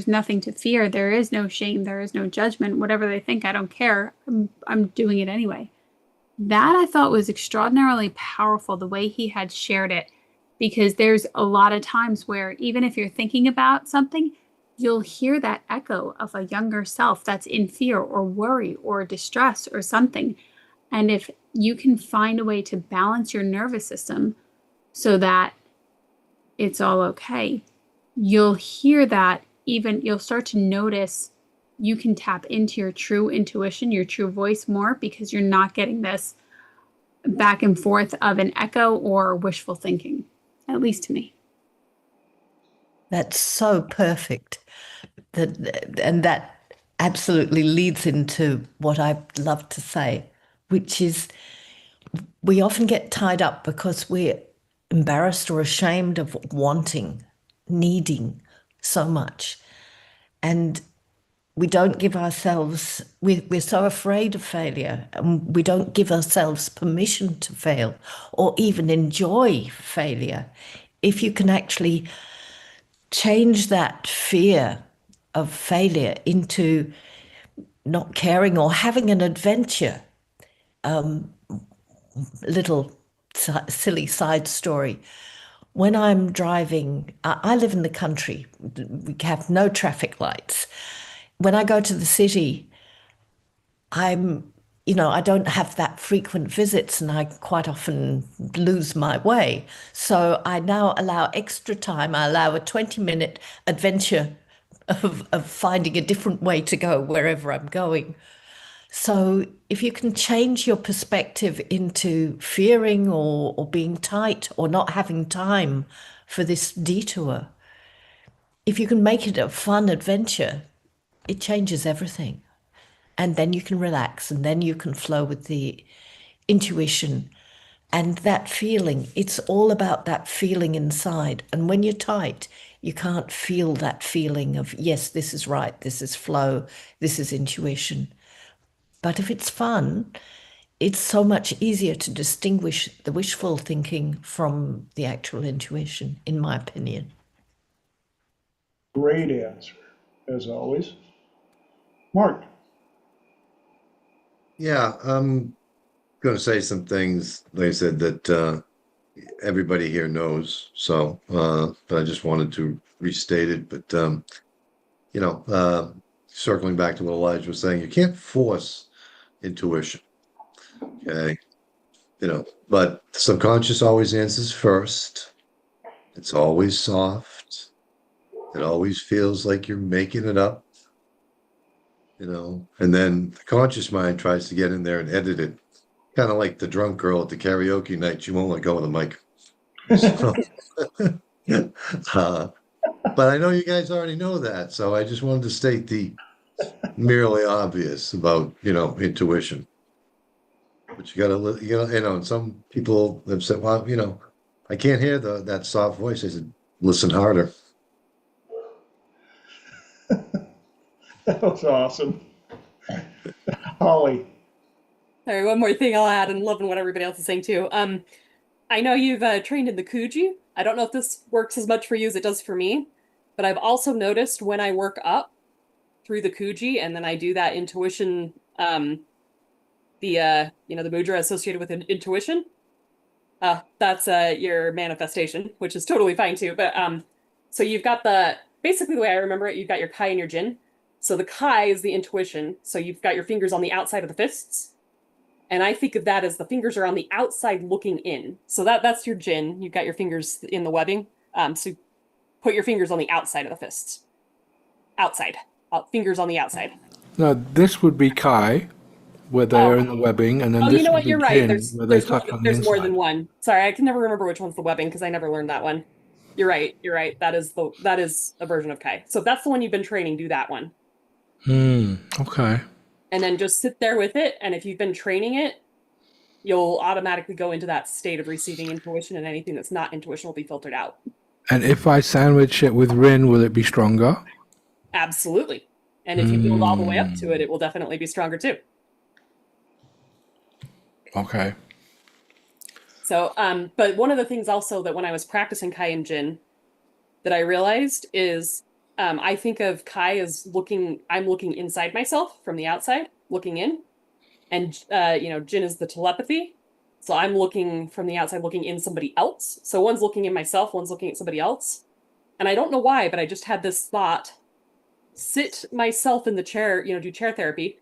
nothing to fear. There is no shame. There is no judgment. Whatever they think, I don't care. I'm doing it anyway. That I thought was extraordinarily powerful, the way he had shared it, because there's a lot of times where even if you're thinking about something, you'll hear that echo of a younger self that's in fear or worry or distress or something. And if you can find a way to balance your nervous system so that it's all okay, you'll hear that, you'll start to notice you can tap into your true intuition, your true voice more, because you're not getting this back and forth of an echo or wishful thinking, at least to me. That's so perfect. And that absolutely leads into what I love to say, which is we often get tied up because we're embarrassed or ashamed of wanting, needing so much. And we don't give ourselves, we're so afraid of failure, and we don't give ourselves permission to fail or even enjoy failure. If you can actually change that fear of failure into not caring or having an adventure. Little silly side story. When I'm driving, I live in the country. We have no traffic lights. When I go to the city, I don't have that frequent visits and I quite often lose my way. So I now allow extra time. I allow a 20-minute adventure of finding a different way to go wherever I'm going. So if you can change your perspective into fearing or being tight or not having time for this detour, if you can make it a fun adventure, it changes everything. And then you can relax and then you can flow with the intuition And that feeling, it's all about that feeling inside. And when you're tight, you can't feel that feeling of, yes, this is right, this is flow, this is intuition. But if it's fun, it's so much easier to distinguish the wishful thinking from the actual intuition, in my opinion. Great answer, as always. Mark. Yeah, I'm going to say some things, like I said, that everybody here knows. So, but I just wanted to restate it. But, circling back to what Elijah was saying, you can't force intuition. Okay. But the subconscious always answers first. It's always soft. It always feels like you're making it up, and then the conscious mind tries to get in there and edit it. Kind of like the drunk girl at the karaoke night. She won't let go of the mic. So, but I know you guys already know that. So I just wanted to state the merely obvious about, intuition. But and some people have said, well, I can't hear that soft voice. I said, listen harder. That was awesome. Holly. Sorry, one more thing I'll add, and loving what everybody else is saying too. I know you've trained in the Kuji. I don't know if this works as much for you as it does for me, but I've also noticed when I work up through the Kuji and then I do that intuition, the mudra associated with intuition, that's your manifestation, which is totally fine too. But so you've got basically the way I remember it, you've got your Kai and your Jin. So the Kai is the intuition. So you've got your fingers on the outside of the fists. And I think of that as the fingers are on the outside looking in. So that's your Jin. You've got your fingers in the webbing. So put your fingers on the outside of the fists. Outside. Fingers on the outside. No, this would be Kai, where they are in the webbing, and then Oh, this you know would what? be You're right. Jin, where they touch on the There's more inside. than one. Sorry, I can never remember which one's the webbing because I never learned that one. You're right. You're right. That is a version of Kai. So if that's the one you've been training, do that one. Okay. And then just sit there with it. And if you've been training it, you'll automatically go into that state of receiving intuition, and anything that's not intuition will be filtered out. And if I sandwich it with Rin, will it be stronger? Absolutely. And if you build all the way up to it, it will definitely be stronger too. Okay. So, but one of the things also that when I was practicing Kai and Jin that I realized is I think of Kai as I'm looking inside myself from the outside, looking in. And, Jin is the telepathy. So I'm looking from the outside, looking in somebody else. So one's looking in myself, one's looking at somebody else. And I don't know why, but I just had this thought, sit myself in the chair, do chair therapy.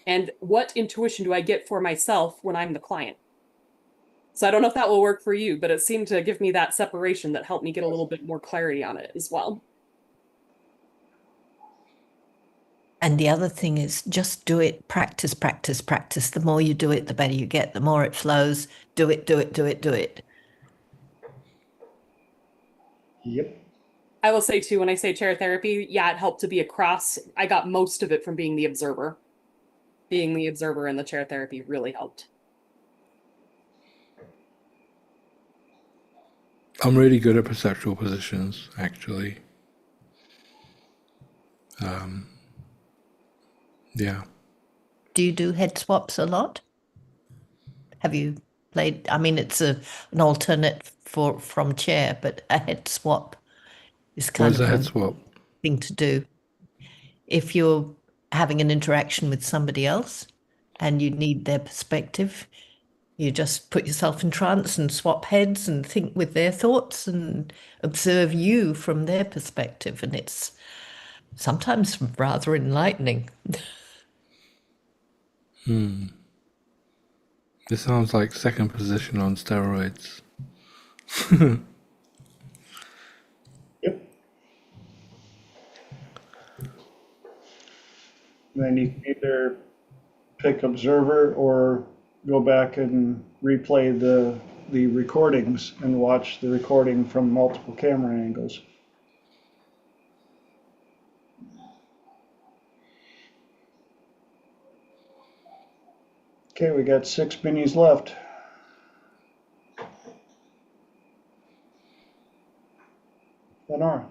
And what intuition do I get for myself when I'm the client? So I don't know if that will work for you, but it seemed to give me that separation that helped me get a little bit more clarity on it as well. And the other thing is just do it, practice, practice, practice. The more you do it, the better you get, the more it flows. Do it, do it, do it, do it. Yep. I will say too, when I say chair therapy, yeah, it helped to be across. I got most of it from being the observer. Being the observer in the chair therapy really helped. I'm really good at perceptual positions, actually. Yeah. Do you do head swaps a lot? Have you played? I mean, it's an alternate from chair, but a head swap is kind What's of a head swap? thing to do. If you're having an interaction with somebody else and you need their perspective, you just put yourself in trance and swap heads and think with their thoughts and observe you from their perspective. And it's sometimes rather enlightening. This sounds like second position on steroids. Yep. Then you can either pick observer or go back and replay the recordings and watch the recording from multiple camera angles. Okay, we got 6 minis left. Nora.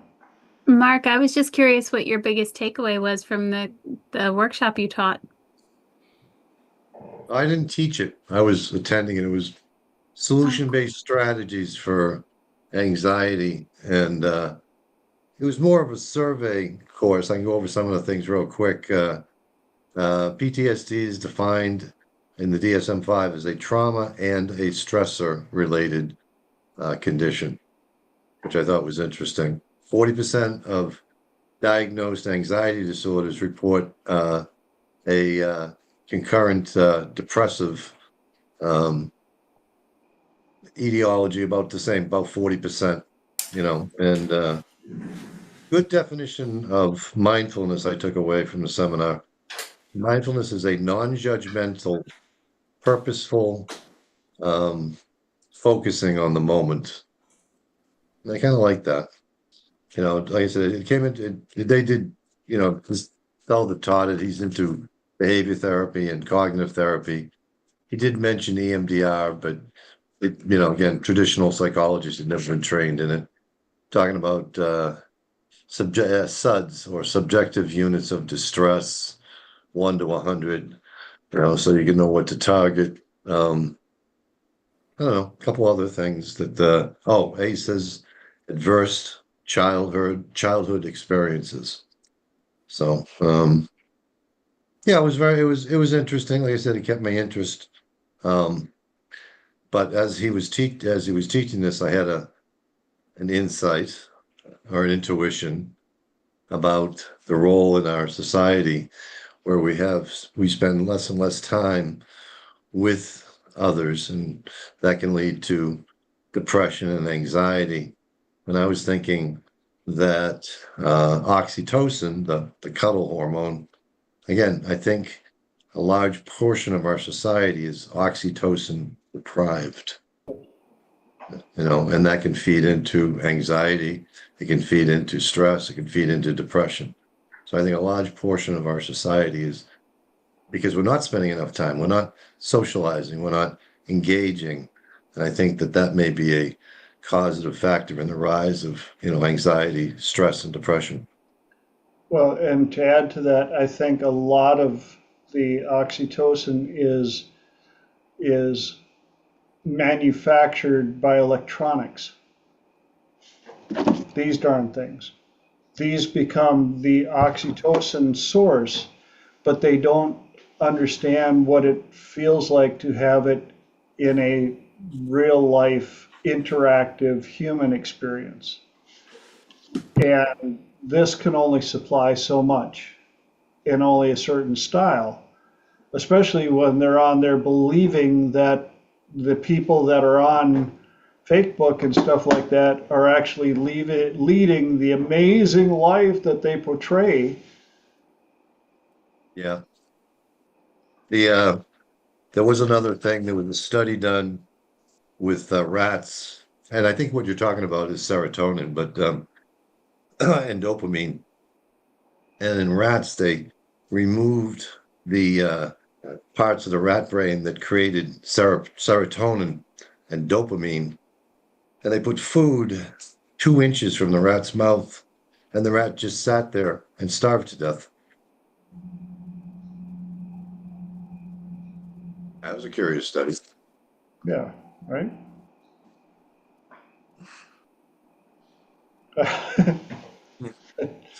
Mark, I was just curious what your biggest takeaway was from the workshop you taught. I didn't teach it. I was attending it. It was solution-based strategies for anxiety, and it was more of a survey course. I can go over some of the things real quick. PTSD is defined in the DSM-5 as a trauma and a stressor-related condition, which I thought was interesting. 40% of diagnosed anxiety disorders report a concurrent depressive etiology, about the same, about 40%, and good definition of mindfulness I took away from the seminar. Mindfulness is a non-judgmental, purposeful focusing on the moment. And I kind of like that. Like I said, it came into, they did, this fellow that taught it, he's into behavior therapy and cognitive therapy. He did mention EMDR, but again, traditional psychologists had never been trained in it. Talking about SUDS, or subjective units of distress, 1 to 100, so you can know what to target. I don't know, a couple other things that, A says adverse childhood experiences. So, yeah, it was interesting. Like I said, it kept my interest. But as he was teaching this, I had an insight or an intuition about the role in our society where we spend less and less time with others, and that can lead to depression and anxiety. And I was thinking that oxytocin, the cuddle hormone, again, I think a large portion of our society is oxytocin deprived. And that can feed into anxiety, it can feed into stress, it can feed into depression. So I think a large portion of our society is because we're not spending enough time, we're not socializing, we're not engaging. And I think that may be a causative factor in the rise of, anxiety, stress, and depression. Well, and to add to that, I think a lot of the oxytocin is manufactured by electronics. These darn things. These become the oxytocin source, but they don't understand what it feels like to have it in a real life, interactive human experience. And this can only supply so much in only a certain style, especially when they're on there believing that the people that are on Facebook and stuff like that are actually leading the amazing life that they portray. Yeah. There was another thing. There was a study done with rats, and I think what you're talking about is serotonin, but and dopamine. And in rats, they removed the parts of the rat brain that created serotonin and dopamine, and they put food 2 inches from the rat's mouth, and the rat just sat there and starved to death. That was a curious study. Yeah, right?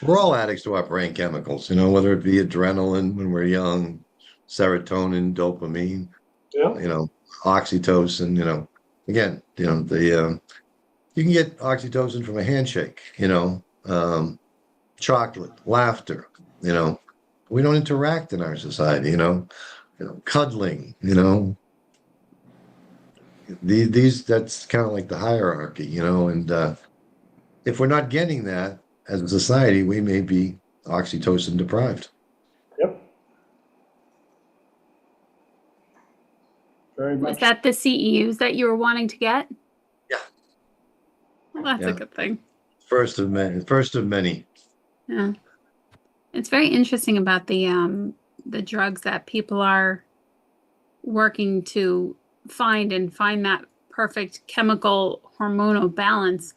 We're all addicts to our brain chemicals, whether it be adrenaline when we're young, serotonin, dopamine, Yeah. Oxytocin, again, you can get oxytocin from a handshake, chocolate, laughter, we don't interact in our society, cuddling, that's kind of like the hierarchy, and if we're not getting that as a society, we may be oxytocin deprived. Yep. Very much. Was that the CEUs that you were wanting to get? Yeah. Well, that's Yeah. a good thing. First of many. Yeah. It's very interesting about the drugs that people are working to find that perfect chemical hormonal balance.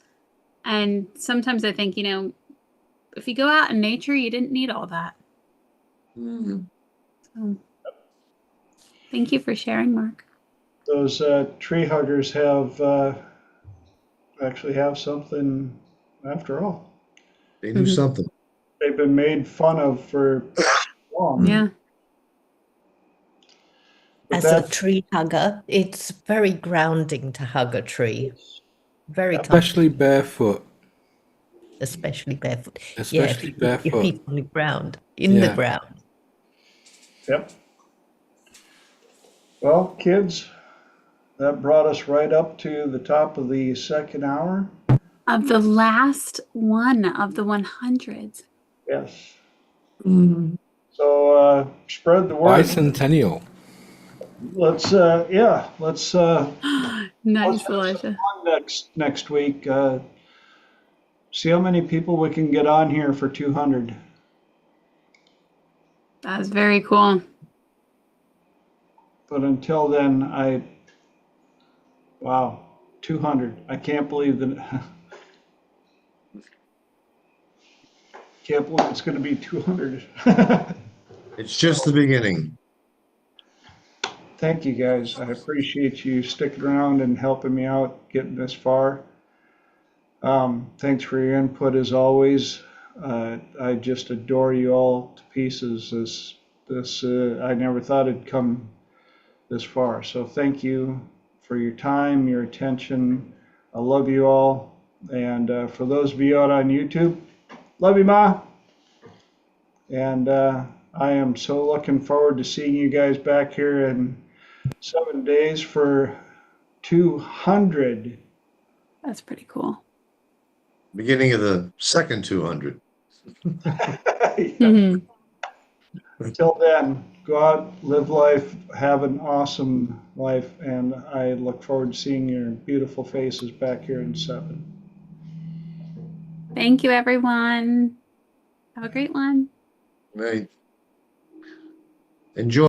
And sometimes I think, if you go out in nature, you didn't need all that. So, thank you for sharing, Mark. Those tree huggers actually have something after all. They knew something. They've been made fun of for long. Yeah. But As a tree hugger, it's very grounding to hug a tree. Very Especially comforting, barefoot. especially barefoot. Especially if you put your barefoot. feet on the ground, in the Yeah. ground. Yep. Well, kids, that brought us right up to the top of the second hour. Of the last one of the 100s. Yes. So spread the word. Bicentennial. Let's let's Nice, have Elijah. some fun next week. See how many people we can get on here for 200. That was very cool. But until then, wow, 200. I can't believe that. Can't believe it's going to be 200. It's just the beginning. Thank you guys. I appreciate you sticking around and helping me out getting this far. Thanks for your input as always. I just adore you all to pieces. I never thought it'd come this far. So thank you for your time, your attention. I love you all. And for those of you out on YouTube, love you, Ma. And I am so looking forward to seeing you guys back here in 7 days for 200. That's pretty cool. Beginning of the second 200. Until then, go out, live life, have an awesome life, and I look forward to seeing your beautiful faces back here in 7. Thank you, everyone. Have a great one. Right. Enjoy.